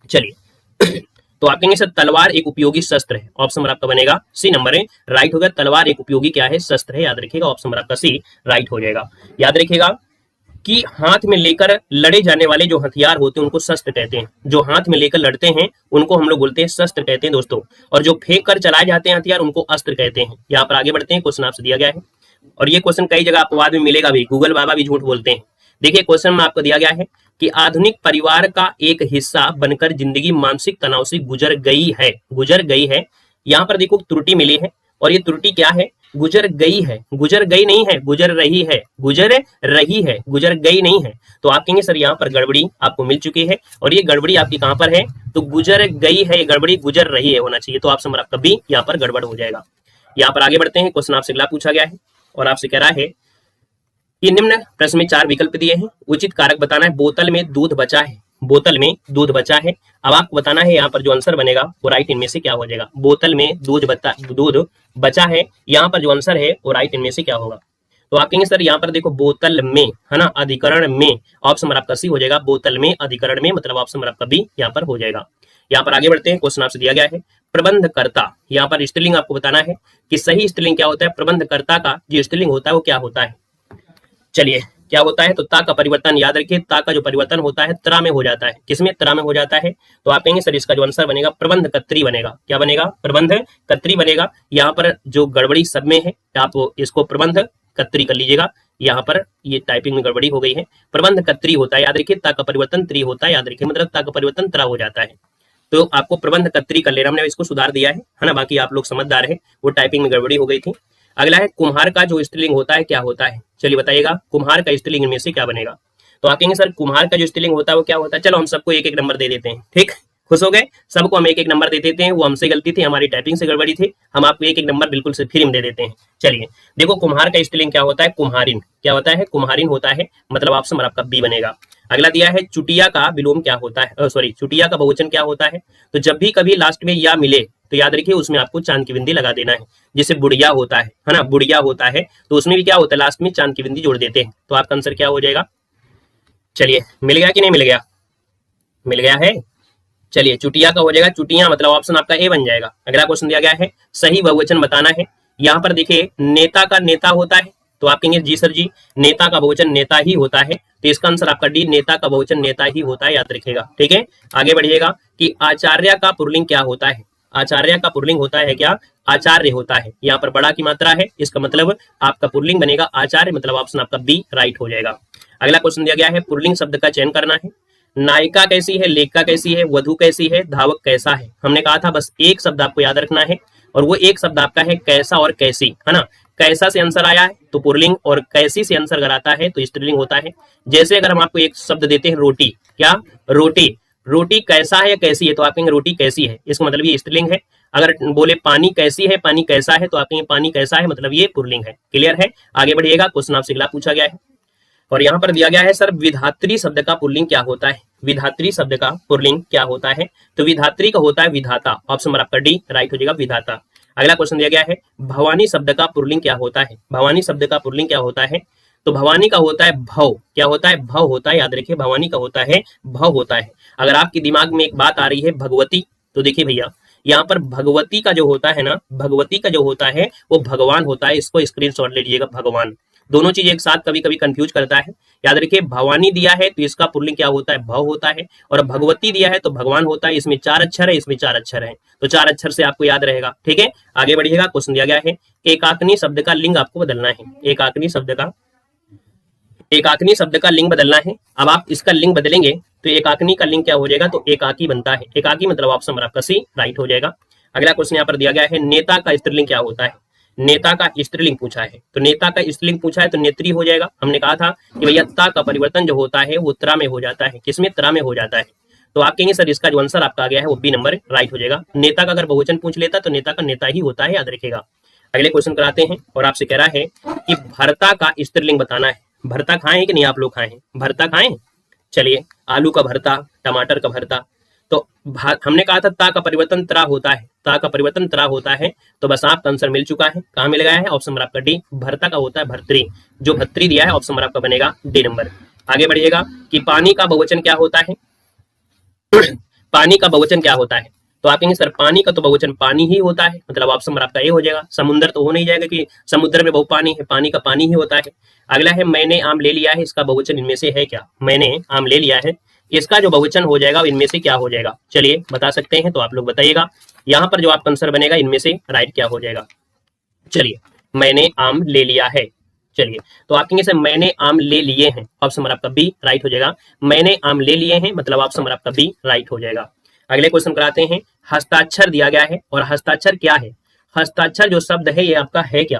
चलिए तो आप कहेंगे सर तलवार एक उपयोगी शस्त्र है, ऑप्शन नंबर आपका बनेगा सी नंबर है राइट होगा। तलवार एक उपयोगी क्या है? शस्त्र है, याद रखिएगा, ऑप्शन नंबर आपका सी राइट हो जाएगा। याद रखिएगा कि हाथ में लेकर लड़े जाने वाले जो हथियार होते हैं उनको शस्त्र कहते हैं, जो हाथ में लेकर लड़ते हैं उनको हम लोग बोलते हैं शस्त्र कहते हैं दोस्तों, और जो फेंक कर चलाए जाते हैं हथियार उनको अस्त्र कहते हैं। यहाँ पर आगे बढ़ते हैं, क्वेश्चन आपसे दिया गया है, और ये क्वेश्चन कई जगह आपको बाद में मिलेगा भी, गूगल बाबा भी झूठ बोलते हैं। देखिए क्वेश्चन में आपको दिया गया है कि आधुनिक परिवार का एक हिस्सा बनकर जिंदगी मानसिक तनाव से गुजर गई है, गुजर गई है। यहाँ पर देखो त्रुटि मिली है, और ये त्रुटि क्या है? गुजर गई है, गुजर गई नहीं है, गुजर रही है, गुजर रही है, गुजर गई नहीं है। तो आप कहेंगे सर यहाँ पर गड़बड़ी आपको मिल चुकी है, और ये गड़बड़ी आपकी कहां पर है? तो गुजर गई है, ये गड़बड़ी गुजर रही है होना चाहिए, तो ऑप्शन नंबर आपका बी यहाँ पर गड़बड़ हो जाएगा। यहाँ पर आगे बढ़ते हैं, क्वेश्चन आपसे अगला पूछा गया है, और आपसे कह रहा है कि निम्न प्रश्न में 4 विकल्प दिए हैं, उचित कारक बताना है। बोतल में दूध बचा है, बोतल में दूध बचा है, अब आपको बताना है यहाँ पर जो आंसर बनेगा वो राइट इनमें से क्या हो जाएगा। बोतल में दूध बचा है, यहाँ पर जो आंसर है वो राइट इनमें से क्या होगा? तो आप कहेंगे सर यहाँ पर देखो बोतल में है ना, अधिकरण में, ऑप्शन नंबर आपका सी हो जाएगा। बोतल में अधिकरण में मतलब ऑप्शन नंबर आपका बी यहाँ पर हो जाएगा। यहाँ पर आगे बढ़ते हैं, क्वेश्चन आपसे दिया गया है प्रबंधकर्ता, यहाँ पर स्त्रीलिंग आपको बताना है कि सही स्त्रीलिंग क्या होता है, प्रबंधकर्ता का जो स्त्रीलिंग होता है वो क्या होता है। चलिए क्या होता है, तो ता का परिवर्तन याद रखिए, ता का जो परिवर्तन होता है त्रा में हो जाता है, किसमें? त्रा में हो जाता है। तो आप कहेंगे सर इसका जो आंसर बनेगा प्रबंधकत्री बनेगा, क्या बनेगा? प्रबंधकत्री बनेगा। यहाँ पर जो गड़बड़ी सब में है, आप इसको प्रबंधकत्री कर लीजिएगा, यहाँ पर ये टाइपिंग में गड़बड़ी हो गई है, प्रबंधकत्री होता है, याद रखिए, ता का परिवर्तन त्री होता है, याद रखिए, मतलब ता का परिवर्तन त्रा हो जाता है, तो आपको प्रबंधकत्री कर लेना, हमने इसको सुधार दिया है ना, बाकी आप लोग समझदार है, वो टाइपिंग में गड़बड़ी हो गई थी। अगला है कुम्हार का जो स्त्रीलिंग होता है क्या होता है? चलिए बताइएगा, कुम्हार का स्त्रीलिंग में से क्या बनेगा? तो आप कहेंगे सर कुम्हार का जो स्त्रीलिंग होता है वो क्या होता है? चलो हम सबको एक एक नंबर दे देते हैं, ठीक, खुश हो गए, सबको हम एक एक नंबर दे देते हैं, वो हमसे गलती थी, हमारी टाइपिंग से गड़बड़ी थी, हम आपको एक एक नंबर बिल्कुल से फ्री में दे देते हैं। चलिए देखो कुम्हार का स्त्रीलिंग क्या होता है? कुम्हारिन, क्या होता है? कुम्हारिन होता है, मतलब ऑप्शन नंबर आपका बी बनेगा। अगला दिया है चुटिया का विलोम क्या होता है, सॉरी चुटिया का बहुवचन क्या होता है? तो जब भी कभी लास्ट में या मिले तो याद रखिए उसमें आपको चांद की बिंदी लगा देना है, जैसे बुढ़िया होता है ना, बुढ़िया होता है, तो उसमें भी क्या होता है? लास्ट में चांद की बिंदी जोड़ देते हैं, तो आपका आंसर क्या हो जाएगा? चलिए मिल गया कि नहीं मिल गया? मिल गया है। चलिए चुटिया का हो जाएगा, चुटिया मतलब ऑप्शन आपका ए बन जाएगा। अगला क्वेश्चन दिया गया है सही बहुवचन बताना है। यहाँ पर देखिए नेता का नेता होता है, तो आप कहेंगे जी सर जी नेता का बहुवचन नेता ही होता है, तो इसका आंसर आपका डी, नेता का बहुवचन नेता ही होता है, याद रखिएगा, ठीक है। आगे बढ़िएगा कि आचार्य का पुल्लिंग क्या होता है? आचार्य का पुल्लिंग होता है क्या? आचार्य होता है, यहाँ पर बड़ा की मात्रा है, इसका मतलब आपका पुल्लिंग बनेगा आचार्य, मतलब ऑप्शन आपका बी राइट हो जाएगा। अगला क्वेश्चन दिया गया है पुल्लिंग शब्द का चयन करना है। नायिका कैसी है, लेखिका कैसी है, वधु कैसी है, धावक कैसा है। हमने कहा था बस एक शब्द आपको याद रखना है, और वो एक शब्द आपका है कैसा और कैसी, है ना। कैसा से आंसर आया है तो पुल्लिंग, और कैसी से आंसर अगर आता है तो स्त्रीलिंग होता है। जैसे अगर हम आपको एक शब्द देते हैं रोटी, क्या रोटी, रोटी कैसा है या कैसी है, तो आप कहेंगे रोटी कैसी है, इसका मतलब ये स्त्रीलिंग है। अगर बोले पानी कैसी है, पानी कैसा है, तो आप कहेंगे पानी कैसा है, मतलब ये पुल्लिंग है। क्लियर है। आगे बढ़िएगा, क्वेश्चन आपसे अगला पूछा गया है, और यहाँ पर दिया गया है सर विधात्री शब्द का पुल्लिंग क्या होता है? विधात्री शब्द का पुल्लिंग क्या होता है? तो विधात्री का होता है विधाता, ऑप्शन नंबर आपका डी राइट हो जाएगा, विधाता। अगला क्वेश्चन दिया गया है भवानी शब्द का पुल्लिंग क्या होता है? भवानी शब्द का पुल्लिंग क्या होता है? तो भवानी का होता है भव, क्या होता है? भव होता है, याद रखिए भवानी का होता है भव होता है। अगर आपके दिमाग में एक बात आ रही है भगवती, तो देखिए भैया यहाँ पर भगवती का जो होता है ना, भगवती का जो होता है वो भगवान होता है, इसको स्क्रीनशॉट ले लीजिएगा, भगवान। दोनों चीज एक साथ कभी कभी कंफ्यूज करता है। याद रखिए भवानी दिया है तो इसका पुल्लिंग क्या होता है? भव होता है, और भगवती दिया है तो भगवान होता है। इसमें 4 अक्षर है, इसमें 4 अक्षर है, तो 4 अक्षर से आपको याद रहेगा। ठीक है, आगे बढ़िएगा। क्वेश्चन दिया गया है एकाग्नि शब्द का लिंग आपको बदलना है। एकाग्नि शब्द का लिंग बदलना है। अब आप इसका लिंग बदलेंगे तो एकाग्नि का लिंग क्या हो जाएगा? तो एकाकी बनता है। एकाकी मतलब ऑप्शन नंबर आपका सी राइट हो जाएगा। अगला क्वेश्चन यहाँ पर दिया गया है नेता का स्त्रीलिंग क्या होता है? नेता का स्त्रीलिंग पूछा है, तो नेता का स्त्रीलिंग पूछा है तो नेत्री हो जाएगा। हमने कहा था कि भैया ता का परिवर्तन जो होता है वो त्र में हो जाता है। किसमें? त्र में हो जाता है। तो आप कहेंगे सर इसका जो आंसर आपका आ गया है वो बी नंबर राइट हो जाएगा। नेता का अगर बहुवचन पूछ लेता तो नेता का नेता ही होता है, याद रखिएगा। अगले क्वेश्चन कराते हैं और आपसे कह रहा है कि भरता का स्त्रीलिंग बताना है। भरता खाए हैं कि नहीं आप लोग खाए हैं? भरता खाए? चलिए, आलू का भरता, टमाटर का भरता। तो हमने कहा था ता का परिवर्तन त्रा होता है, ता का परिवर्तन त्रा होता है। तो बस आपका आंसर मिल चुका है। कहाँ मिल गया है? ऑप्शन नंबर आपका डी। भरता का होता है भर्तरी, जो भर्तरी दिया है ऑप्शन नंबर आपका बनेगा डी नंबर। आगे बढ़िएगा कि पानी का बहुवचन क्या होता है? पानी का बहुवचन क्या होता है? तो आप कहेंगे सर पानी का तो बहुवचन पानी ही होता है, मतलब ऑप्शन नंबर आपका ए हो जाएगा। समुद्र तो हो नहीं जाएगा कि समुद्र में बहु पानी है, पानी का पानी ही होता है। अगला है मैंने आम ले लिया है, इसका बहुवचन इनमें से है क्या? मैंने आम ले लिया है, इसका जो बहुवचन हो जाएगा इनमें से क्या हो जाएगा? चलिए बता सकते हैं तो आप लोग बताइएगा। यहाँ पर जो आपका आंसर बनेगा इनमें से राइट क्या हो जाएगा? चलिए, मैंने आम ले लिया है। चलिए, तो आप कहेंगे सर मैंने आम ले लिए हैं, ऑप्शन नंबर आपका बी राइट हो जाएगा। मैंने आम ले लिए हैं मतलब ऑप्शन नंबर आपका बी राइट हो जाएगा। अगले क्वेश्चन कराते हैं। हस्ताक्षर दिया गया है, और हस्ताक्षर क्या है? हस्ताक्षर जो शब्द है ये आपका है क्या?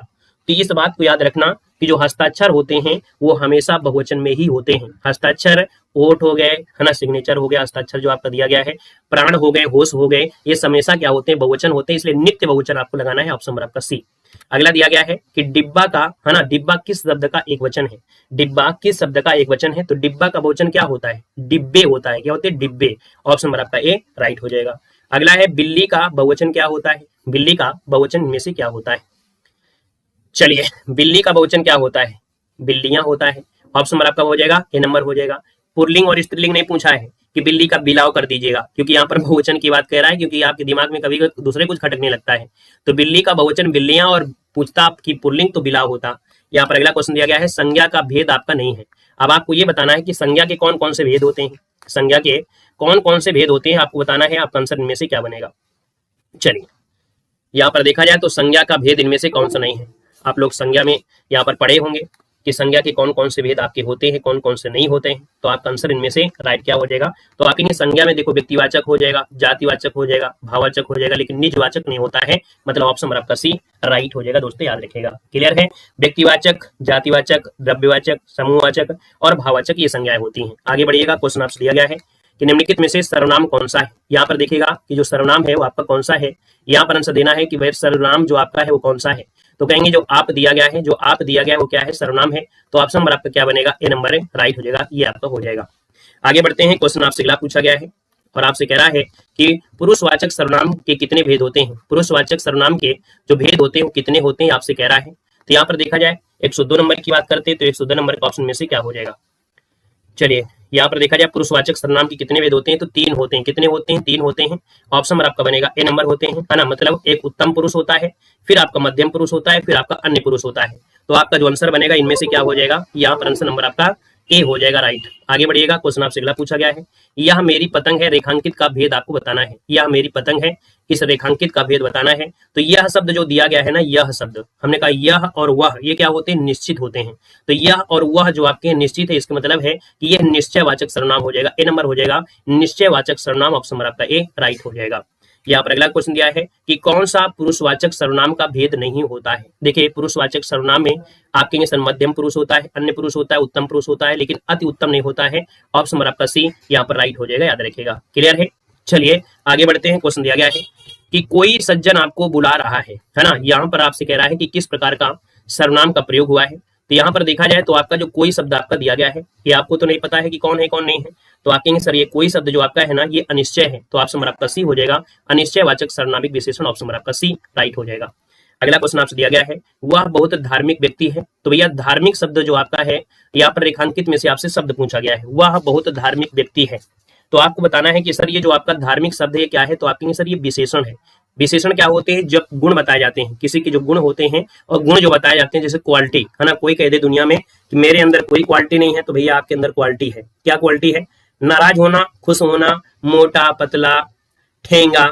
तो इस बात को याद रखना कि जो हस्ताक्षर होते हैं वो हमेशा बहुवचन में ही होते हैं। हस्ताक्षर ओठ हो गए, है ना, सिग्नेचर हो गया, हस्ताक्षर जो आपका दिया गया है, प्राण हो गए, होश हो गए, ये हमेशा क्या होते हैं? बहुवचन होते हैं, इसलिए नित्य बहुवचन आपको लगाना है, ऑप्शन नंबर आपका सी। अगला दिया गया है कि डिब्बा का, है ना, डिब्बा किस शब्द का एक वचन है? डिब्बा किस शब्द का एक वचन है? तो डिब्बा का बहुवचन क्या होता है? डिब्बे होता है। क्या होते हैं? डिब्बे। ऑप्शन नंबर आपका ए राइट हो जाएगा। अगला है बिल्ली का बहुवचन क्या होता है? बिल्ली का बहुवचन इनमें से क्या होता है? चलिए, बिल्ली का बहुवचन क्या होता है? बिल्लियां होता है। ऑप्शन नंबर आपका हो जाएगा ए नंबर हो जाएगा। पुल्लिंग और स्त्रीलिंग नहीं पूछा है कि बिल्ली का बिलाव कर दीजिएगा, क्योंकि यहाँ पर बहुवचन की बात कह रहा है, क्योंकि आपके दिमाग में कभी दूसरे कुछ खटकने लगता है। तो बिल्ली का बहुवचन बिल्लियां, और पूछता आपकी पुल्लिंग तो बिलाव होता। यहाँ पर अगला क्वेश्चन दिया गया है संज्ञा का भेद आपका नहीं है। अब आपको ये बताना है कि संज्ञा के कौन कौन से भेद होते हैं। संज्ञा के कौन कौन से भेद होते हैं आपको बताना है। आपका आंसर इनमें से क्या बनेगा? चलिए, यहाँ पर देखा जाए तो संज्ञा का भेद इनमें से कौन सा नहीं है। आप लोग संज्ञा में यहाँ पर पढ़े होंगे कि संज्ञा के कौन कौन से भेद आपके होते हैं, कौन कौन से नहीं होते हैं। तो आपका आंसर इनमें से राइट क्या हो जाएगा? तो आप इन्हें संज्ञा में देखो व्यक्तिवाचक हो जाएगा, जातिवाचक हो जाएगा, भाववाचक हो जाएगा, लेकिन निजवाचक नहीं होता है, मतलब ऑप्शन नंबर आपका सी राइट हो जाएगा। दोस्तों याद रखिएगा, क्लियर है? व्यक्तिवाचक, जातिवाचक, द्रव्यवाचक, समूहवाचक और भाववाचक ये संज्ञाएं होती हैं। आगे बढ़िएगा। क्वेश्चन आपसे दिया गया है कि निम्नलिखित में से सर्वनाम कौन सा है। यहाँ पर देखिएगा कि जो सर्वनाम है वो आपका कौन सा है। यहाँ पर आंसर देना है कि वह सर्वनाम जो आपका है वो कौन सा है। तो कहेंगे जो आप दिया गया है, जो आप दिया गया है वो क्या है? सर्वनाम है। तो ऑप्शन नंबर आपका क्या बनेगा? ए नंबर है राइट हो जाएगा, ये आपका हो जाएगा। आगे बढ़ते हैं। क्वेश्चन आपसे अगला पूछा गया है और आपसे कह रहा है कि पुरुषवाचक सर्वनाम के कितने भेद होते हैं। पुरुषवाचक सर्वनाम के जो भेद होते हैं वो कितने होते हैं आपसे कह रहा है। तो यहाँ पर देखा जाए 102 नंबर की बात करते हैं तो 102 नंबर के ऑप्शन में से क्या हो जाएगा? चलिए, यहाँ पर देखा जाए पुरुषवाचक सर्वनाम के कितने भेद होते हैं? तो 3 होते हैं। कितने होते हैं? 3 होते हैं। ऑप्शन नंबर आपका बनेगा ए नंबर होते हैं, है ना। मतलब एक उत्तम पुरुष होता है, फिर आपका मध्यम पुरुष होता है, फिर आपका अन्य पुरुष होता है। तो आपका जो आंसर बनेगा इनमें से क्या हो जाएगा? यहाँ पर आंसर नंबर आपका ए हो जाएगा राइट। आगे बढ़िएगा। क्वेश्चन आपसे अगला पूछा गया है, यह मेरी पतंग है रेखांकित का भेद आपको बताना है। यह मेरी पतंग है, इस रेखांकित का भेद बताना है। तो यह शब्द जो दिया गया है ना, यह शब्द हमने कहा यह और वह ये क्या होते हैं? निश्चित होते हैं। तो यह और वह जो आपके निश्चित है, इसका मतलब है कि यह निश्चयवाचक सर्वनाम हो जाएगा, ए नंबर हो जाएगा। निश्चयवाचक सर्वनाम ऑप्शन नंबर आपका ए राइट हो जाएगा। यहाँ पर अगला क्वेश्चन दिया है कि कौन सा पुरुषवाचक सर्वनाम का भेद नहीं होता है। देखिए, पुरुषवाचक सर्वनाम में आपके सर मध्यम पुरुष होता है, अन्य पुरुष होता है, उत्तम पुरुष होता है, लेकिन अति उत्तम नहीं होता है। ऑप्शन नंबर आपका सी यहाँ पर राइट हो जाएगा, याद रखिएगा। क्लियर है? चलिए आगे बढ़ते हैं। क्वेश्चन दिया गया है कि कोई सज्जन आपको बुला रहा है ना। यहाँ पर आपसे कह रहा है कि किस प्रकार का सर्वनाम का प्रयोग हुआ है। तो यहाँ पर देखा जाए तो आपका जो कोई शब्द आपका दिया गया है, ये आपको तो नहीं पता है कि कौन है कौन नहीं है। तो आप कहेंगे सर ये कोई शब्द जो आपका है ना, ये अनिश्चय है। तो ऑप्शन नंबर आपका सी हो जाएगा। अनिश्चयवाचक सर्वनामिक विशेषण ऑप्शन नंबर आपका सी राइट हो जाएगा। अगला क्वेश्चन आपसे दिया गया है, वह बहुत धार्मिक व्यक्ति है। तो भैया धार्मिक शब्द जो आपका है यहाँ पर रेखांकित में से आपसे शब्द पूछा गया है, वह बहुत धार्मिक व्यक्ति है। तो आपको बताना है कि सर ये जो आपका धार्मिक शब्द है क्या है, तो आपके सर ये विशेषण है। विशेषण क्या होते हैं, जब गुण बताए जाते हैं, किसी के जो गुण होते हैं और गुण जो बताए जाते हैं, जैसे क्वालिटी है ना, कोई कह दे दुनिया में कि मेरे अंदर कोई क्वालिटी नहीं है, तो भैया आपके अंदर क्वालिटी है। क्या क्वालिटी है? नाराज होना, खुश होना, मोटा पतला, ठेंगा,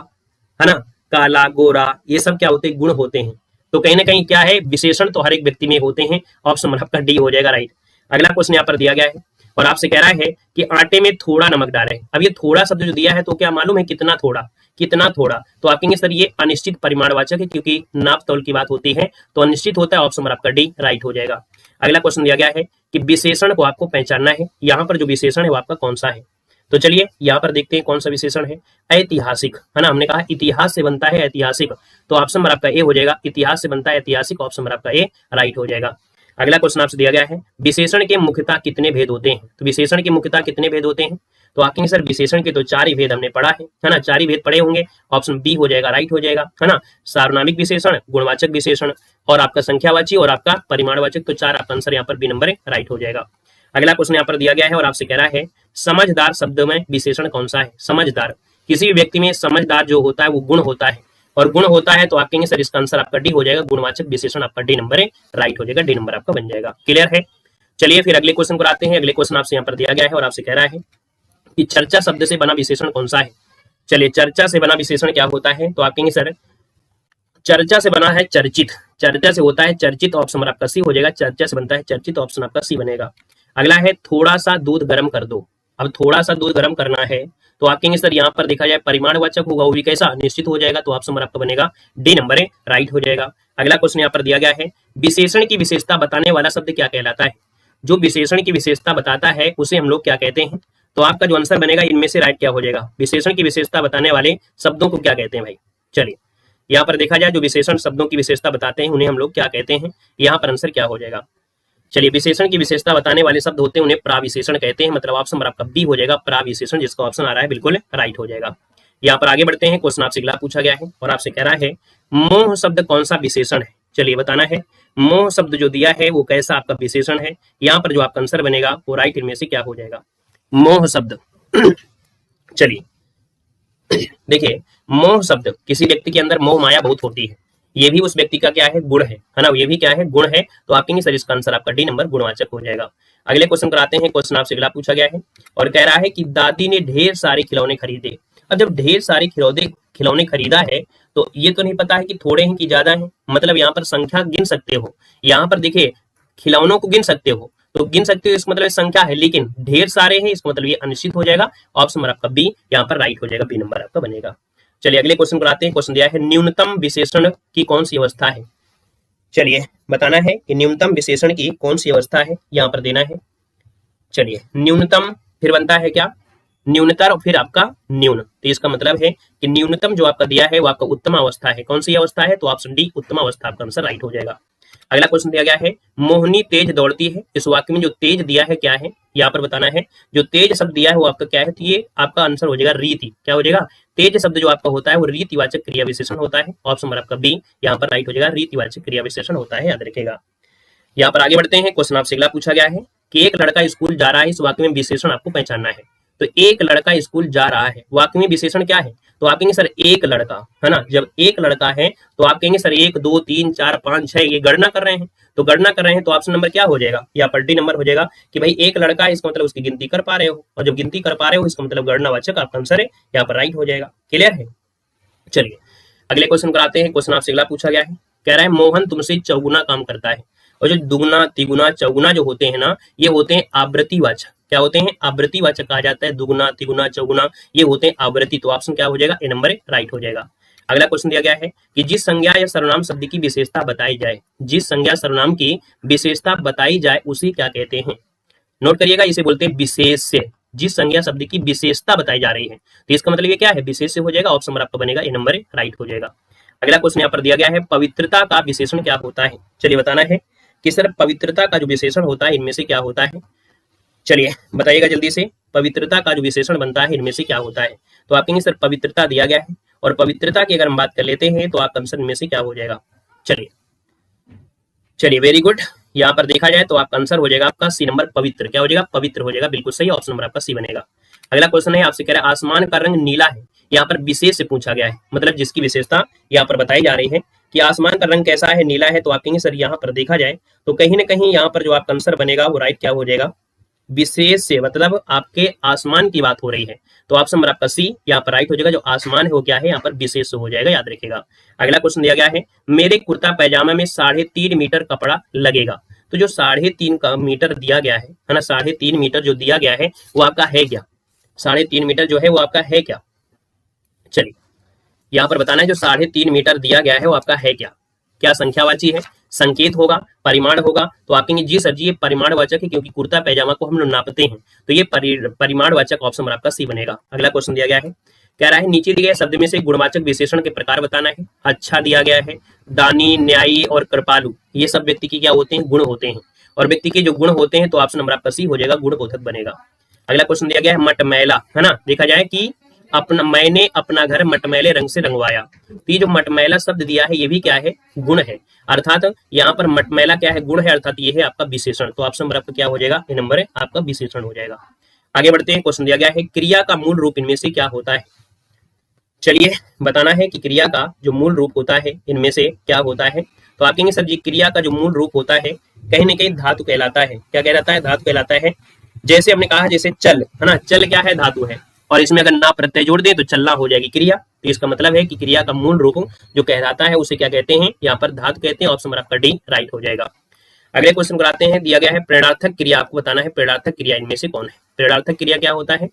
है ना, काला गोरा, ये सब क्या होते हैं? गुण होते हैं। तो कहीं ना कहीं क्या है, विशेषण तो हर एक व्यक्ति में होते हैं। ऑप्शन आपका डी हो जाएगा राइट। अगला क्वेश्चन यहाँ पर दिया गया है और आपसे कह रहा है कि आटे में थोड़ा नमक डालें। अब ये थोड़ा शब्द जो दिया है, तो क्या मालूम है कितना थोड़ा, कितना थोड़ा? तो आप कहेंगे सर ये अनिश्चित परिमाणवाचक है, क्योंकि नाप तौल की बात होती है, तो अनिश्चित होता है। ऑप्शन आपका डी राइट हो जाएगा। अगला क्वेश्चन दिया गया है कि विशेषण को आपको पहचानना है। यहाँ पर जो विशेषण है वो आपका कौन सा है? तो चलिए यहाँ पर देखते हैं कौन सा विशेषण है। ऐतिहासिक, है ना, हमने कहा इतिहास से बनता है ऐतिहासिक, तो ऑप्शन नंबर आपका ए हो जाएगा। इतिहास से बनता है ऐतिहासिक, ऑप्शन नंबर आपका ए राइट हो जाएगा। अगला क्वेश्चन आपसे दिया गया है, विशेषण के मुख्यतः कितने भेद होते हैं? तो विशेषण के मुख्यतः कितने भेद होते हैं? तो आखिर सर विशेषण के तो 4 ही भेद हमने पढ़ा है ना, 4 ही भेद पढ़े होंगे। ऑप्शन बी हो जाएगा राइट हो जाएगा, है ना। सार्वनामिक विशेषण, गुणवाचक विशेषण और आपका संख्यावाची और आपका परिमाणवाचक, तो 4 आपका आंसर यहाँ पर बी नंबर राइट हो जाएगा। अगला क्वेश्चन यहाँ पर दिया गया है और आपसे कह रहा है, समझदार शब्द में विशेषण कौन सा है? समझदार, किसी भी व्यक्ति में समझदार जो होता है वो गुण होता है, और गुण होता है तो आप कहेंगे सर इसका आंसर आपका डी हो जाएगा। गुणवाचक विशेषण आपका डी नंबर राइट हो जाएगा, डी नंबर आपका बन जाएगा। क्लियर है? चलिए फिर अगले क्वेश्चन पर आते हैं। अगले क्वेश्चन आपसे यहाँ पर दिया गया है और आपसे कह रहा है कि चर्चा शब्द से बना विशेषण कौन सा है? चलिए चर्चा से बना विशेषण क्या होता है? तो आप कहेंगे सर चर्चा से बना है चर्चित, चर्चा से होता है चर्चित, ऑप्शन आपका सी हो जाएगा। चर्चा से बनता है चर्चित, ऑप्शन आपका सी बनेगा। अगला है थोड़ा सा दूध गर्म कर दो। अब थोड़ा सा दूध गर्म करना है तो आप कहेंगे सर यहाँ पर देखा जाए परिमाणवाचक होगा, वो भी कैसा? निश्चित हो जाएगा, तो ऑप्शन नंबर आपका बनेगा डी नंबर राइट हो जाएगा। अगला क्वेश्चन यहाँ पर दिया गया है, विशेषण की विशेषता बताने वाला शब्द क्या कहलाता है? जो विशेषण की विशेषता बताता है उसे हम लोग क्या कहते हैं? तो आपका जो आंसर बनेगा इनमें से राइट क्या हो जाएगा? विशेषण की विशेषता बताने वाले शब्दों को क्या कहते हैं भाई? चलिए यहाँ पर देखा जाए जो विशेषण शब्दों की विशेषता बताते हैं उन्हें हम लोग क्या कहते हैं? यहाँ पर आंसर क्या हो जाएगा? चलिए विशेषण की विशेषता बताने वाले शब्द होते हैं उन्हें प्राविशेषण कहते हैं, मतलब ऑप्शन नंबर आपका बी हो जाएगा प्राविशेषण, जिसका ऑप्शन आ रहा है बिल्कुल राइट हो जाएगा। यहाँ पर आगे बढ़ते हैं। क्वेश्चन आपसे अगला पूछा गया है और आपसे कह रहा है, मोह शब्द कौन सा विशेषण है? चलिए बताना है मोह शब्द जो दिया है वो कैसा आपका विशेषण है। यहाँ पर जो आपका आंसर बनेगा वो राइट इनमें से क्या हो जाएगा? मोह शब्द चलिए देखिए, मोह शब्द किसी व्यक्ति के अंदर मोह माया बहुत होती है, ये भी उस व्यक्ति का क्या है? गुण है ना, ये भी क्या है? गुण है, तो आप कहेंगे सर इसका आंसर आपका डी नंबर गुणवाचक हो जाएगा। अगले क्वेश्चन कराते हैं। क्वेश्चन आपसे अगला पूछा गया है और कह रहा है कि दादी ने ढेर सारे खिलौने खरीदे। अब जब ढेर सारे खिलौने खरीदा है तो ये तो नहीं पता है कि थोड़े हैं कि ज्यादा है, मतलब यहाँ पर संख्या गिन सकते हो। यहाँ पर देखिए खिलौनों को गिन सकते हो, तो गिन सकते हो इसका मतलब संख्या है, लेकिन ढेर सारे हैं इसका मतलब ये अनिश्चित हो जाएगा। ऑप्शन नंबर आपका बी यहाँ पर राइट हो जाएगा, बी नंबर आपका बनेगा। चलिए अगले क्वेश्चन पर आते हैं। क्वेश्चन दिया है, न्यूनतम विशेषण की कौन सी अवस्था है? चलिए बताना है कि न्यूनतम विशेषण की कौन सी अवस्था है, यहाँ पर देना है। चलिए न्यूनतम फिर बनता है क्या? न्यूनतर और फिर आपका न्यून, तो इसका मतलब है कि न्यूनतम जो आपका दिया है वो आपका उत्तम अवस्था है। कौन सी अवस्था है? तो ऑप्शन डी उत्तम अवस्था आपका आंसर राइट हो जाएगा। अगला क्वेश्चन दिया गया है, मोहिनी तेज दौड़ती है। इस वाक्य में जो तेज दिया है क्या है, यहाँ पर बताना है। जो तेज शब्द दिया है वो आपका क्या है? तो ये आपका आंसर हो जाएगा रीति। क्या हो जाएगा? तेज शब्द जो आपका होता है वो रीतिवाचक क्रिया विशेषण होता है। ऑप्शन नंबर आपका बी यहाँ पर राइट हो जाएगा, रीतिवाचक क्रिया विशेषण होता है, याद रखिएगा। यहाँ पर आगे बढ़ते हैं। क्वेश्चन आपसे अगला पूछा गया है कि एक लड़का स्कूल जा रहा है, इस वाक्य में विशेषण आपको पहचानना है। तो एक लड़का स्कूल जा रहा है, वाक्य में विशेषण क्या है? तो आप कहेंगे सर एक लड़का, है ना। जब एक लड़का है तो आप कहेंगे सर 1 2 3 4 5 6 ये गणना कर रहे हैं, तो गणना कर रहे हैं तो ऑप्शन नंबर क्या हो जाएगा? यहाँ पर डी नंबर हो जाएगा कि भाई एक लड़का है, इसका मतलब उसकी गिनती कर पा रहे हो, और जब गिनती कर पा रहे हो इसका मतलब गणनावाचक आपका आंसर है, यहाँ पर राइट हो जाएगा। क्लियर है? चलिए अगले क्वेश्चन कराते हैं। क्वेश्चन आपसे अगला पूछा गया है, कह रहा है मोहन तुमसे चौगुना काम करता है। और जो दुगुना तिगुना चौगुना जो होते हैं ना, ये होते हैं आवृत्तिवाचक। क्या होते हैं? आवृत्तिवाचक कहा जाता है। दुगुना तिगुना चौगुना ये होते हैं आवृत्ति, तो ऑप्शन क्या हो जाएगा? ए नंबर राइट हो जाएगा। अगला क्वेश्चन दिया गया है कि जिस संज्ञा या सर्वनाम शब्द की विशेषता बताई जाए, जिस संज्ञा सर्वनाम की विशेषता बताई जाए उसे क्या कहते हैं? नोट करिएगा, इसे बोलते हैं विशेष्य। जिस संज्ञा शब्द की विशेषता बताई जा रही है तो इसका मतलब ये क्या है? विशेष्य हो जाएगा। ऑप्शन नंबर आपका बनेगा ए नंबर राइट हो जाएगा। अगला क्वेश्चन यहाँ पर दिया गया है, पवित्रता का विशेषण क्या होता है? चलिए बताना है कि सर पवित्रता का जो विशेषण होता है इनमें से क्या होता है? चलिए बताइएगा जल्दी से, पवित्रता का जो विशेषण बनता है इनमें से क्या होता है? तो आप कहेंगे सर पवित्रता दिया गया है, और पवित्रता की अगर हम बात कर लेते हैं तो आपका आंसर इनमें से क्या हो जाएगा? चलिए चलिए, वेरी गुड। यहाँ पर देखा जाए तो आपका आंसर हो जाएगा आपका सी नंबर, पवित्र। क्या हो जाएगा? पवित्र हो जाएगा, बिल्कुल सही। ऑप्शन नंबर आपका सी बनेगा। अगला क्वेश्चन है, आपसे कह रहा है आसमान का रंग नीला है। यहाँ पर विशेष से पूछा गया है, मतलब जिसकी विशेषता यहाँ पर बताई जा रही है कि आसमान का रंग कैसा है, नीला है। तो आप कहेंगे सर यहाँ पर देखा जाए तो कहीं ना कहीं यहाँ पर जो आपका आंसर बनेगा वो राइट क्या हो जाएगा? विशेष से, मतलब आपके आसमान की बात हो रही है। तो ऑप्शन नंबर आपका सी यहाँ पर राइट हो जाएगा। जो आसमान है वो क्या है? यहाँ पर विशेष हो जाएगा, याद रखिएगा। अगला क्वेश्चन दिया गया है, मेरे कुर्ता पैजामा में 3.5 मीटर कपड़ा लगेगा। तो जो 3.5 का मीटर दिया गया है ना, 3.5 मीटर जो दिया गया है वो आपका है क्या? 3.5 मीटर जो है वो आपका है क्या? चलिए यहाँ पर बताना है, जो 3.5 मीटर दिया गया है वो आपका है क्या? क्या संख्यावाची है, संकेत होगा, परिमाण होगा? तो आप कहेंगे जी सर जी ये परिमाणवाचक है, क्योंकि कुर्ता पैजामा को हम लोग नापते हैं, तो ये परिमाणवाचक। ऑप्शन नंबर आपका सी बनेगा। अगला क्वेश्चन दिया गया है, कह रहा है नीचे दिए गए शब्द में से गुणवाचक विशेषण के प्रकार बताना है। अच्छा दिया गया है, दानी, न्यायी और कृपालु, ये सब व्यक्ति के क्या होते हैं? गुण होते हैं। और व्यक्ति के जो गुण होते हैं तो ऑप्शन नंबर आपका सी हो जाएगा, गुणबोधक बनेगा। अगला क्वेश्चन दिया गया है, मटमैला, है ना। देखा जाए कि मैंने अपना घर मटमैले रंग से रंगवाया। तो ये जो मटमैला शब्द दिया है ये भी क्या है? गुण है। अर्थात यहाँ पर मटमैला क्या है? गुण है, अर्थात ये है आपका विशेषण। तो ऑप्शन नंबर आपका क्या हो जाएगा? ये नंबर है आपका विशेषण हो जाएगा। आगे बढ़ते हैं, क्वेश्चन दिया गया है, क्रिया का मूल रूप इनमें से क्या होता है? चलिए बताना है कि क्रिया का जो मूल रूप होता है इनमें से क्या होता है। तो आप कहेंगे सर जी क्रिया का जो मूल रूप होता है कहीं ना कहीं धातु कहलाता है। क्या कहलाता है? धातु कहलाता है। जैसे हमने कहा, जैसे चल, है ना, चल क्या है? धातु है। और इसमें अगर ना प्रत्यय जोड़ दें तो चलना हो जाएगी क्रिया। तो इसका मतलब है कि क्रिया का मूल रूप जो कहलाता है उसे क्या कहते हैं? यहाँ पर धातु कहते हैं। ऑप्शन नंबर आपका डी राइट हो जाएगा। अगले क्वेश्चन कराते हैं, दिया गया है प्रेरणार्थक क्रिया। आपको बताना है प्रेरणार्थक क्रिया इनमें से कौन है? प्रेरणार्थक क्रिया क्या होता है?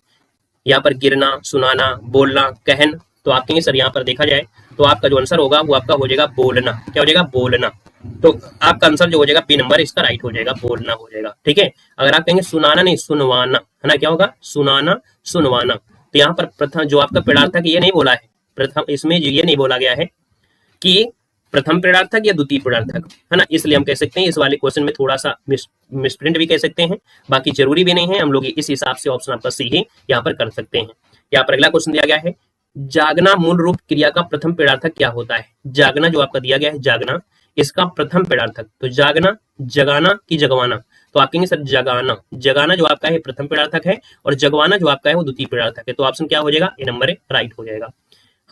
यहाँ पर गिरना, सुनाना, बोलना, कहन। तो आप कहेंगे सर यहाँ पर देखा जाए तो आपका जो आंसर होगा वो आपका हो जाएगा बोलना। क्या हो जाएगा? बोलना। तो आपका आंसर जो हो जाएगा बी नंबर इसका राइट हो जाएगा, बोलना हो जाएगा। ठीक है। अगर आप कहेंगे सुनाना नहीं सुनवाना, है ना, क्या होगा? सुनाना, सुनवाना। तो यहाँ पर प्रथम जो आपका प्रेरणार्थक ये नहीं बोला है, प्रथम इसमें ये नहीं बोला गया है कि प्रथम प्रेरणार्थक या द्वितीय प्रेरणार्थक, है ना। इसलिए हम कह सकते हैं इस वाले क्वेश्चन में थोड़ा सा मिसप्रिंट भी कह सकते हैं, बाकी जरूरी भी नहीं है। हम लोग इस हिसाब से ऑप्शन आपका सी ही यहाँ पर कर सकते हैं। यहाँ पर अगला क्वेश्चन दिया गया है, जागना मूल रूप क्रिया का प्रथम प्रेरणार्थक क्या होता है? जागना जो आपका दिया गया है, जागना इसका प्रथम प्रेरणार्थक। तो जागना, जगाना कि जगवाना? तो आप कहेंगे सर जगाना। जगाना जो आपका है प्रथम प्रेरणार्थक है और जगवाना जो आपका है वो द्वितीय प्रेरणार्थक है। तो ऑप्शन क्या हो जाएगा? ये नंबर है राइट हो जाएगा।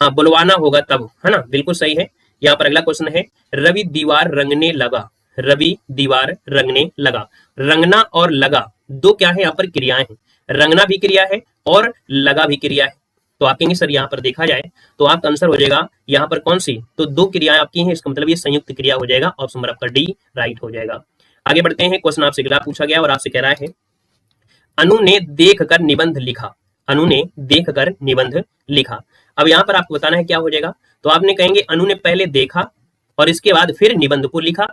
हाँ, बुलवाना होगा तब, है ना, बिल्कुल सही है। यहाँ पर अगला क्वेश्चन है, रवि दीवार रंगने लगा। रवि दीवार रंगने लगा। रंगना और लगा दो क्या है? यहाँ पर क्रियाएं हैं। रंगना भी क्रिया है और लगा भी क्रिया है। तो आप कहेंगे सर यहाँ पर देखा जाए तो आपका आंसर हो जाएगा यहाँ पर कौन सी? तो दो क्रियाएं आपकी हैं, इसका मतलब ये संयुक्त क्रिया हो जाएगा। ऑप्शन नंबर आपका डी राइट हो जाएगा। आगे बढ़ते हैं, क्वेश्चन आपसे अगला पूछा गया और आपसे कह रहा है, अनु ने देखकर निबंध लिखा। अनु ने देखकर निबंध लिखा। अब यहाँ पर आपको बताना है क्या हो जाएगा। तो आपने कहेंगे अनु ने पहले देखा और इसके बाद फिर निबंध को लिखा।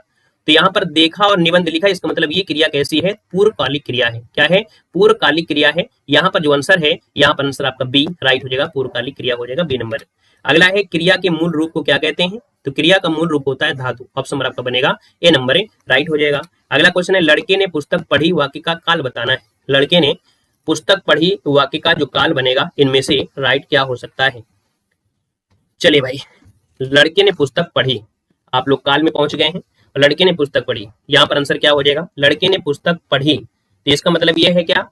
तो यहाँ पर देखा और निबंध लिखा, इसका मतलब ये क्रिया कैसी है? पूर्वकालिक क्रिया है। क्या है? पूर्वकालिक क्रिया है। यहाँ पर जो आंसर है, यहाँ पर आंसर आपका बी राइट हो जाएगा, पूर्वकालिक क्रिया हो जाएगा, बी नंबर। अगला है, क्रिया के मूल रूप को क्या कहते हैं? तो क्रिया का मूल रूप होता है धातु। ऑप्शन नंबर आपका बनेगा ए नंबर है राइट हो जाएगा। अगला क्वेश्चन है, लड़के ने पुस्तक पढ़ी, वाक्य का काल बताना है। लड़के ने पुस्तक पढ़ी, वाक्य का जो काल बनेगा इनमें से राइट क्या हो सकता है? चलिए भाई, लड़के ने पुस्तक पढ़ी, आप लोग काल में पहुंच गए हैं। लड़के ने पुस्तक पढ़ी, यहाँ पर आंसर क्या हो जाएगा? लड़के ने पुस्तक पढ़ी। तो इसका मतलब यह है क्या?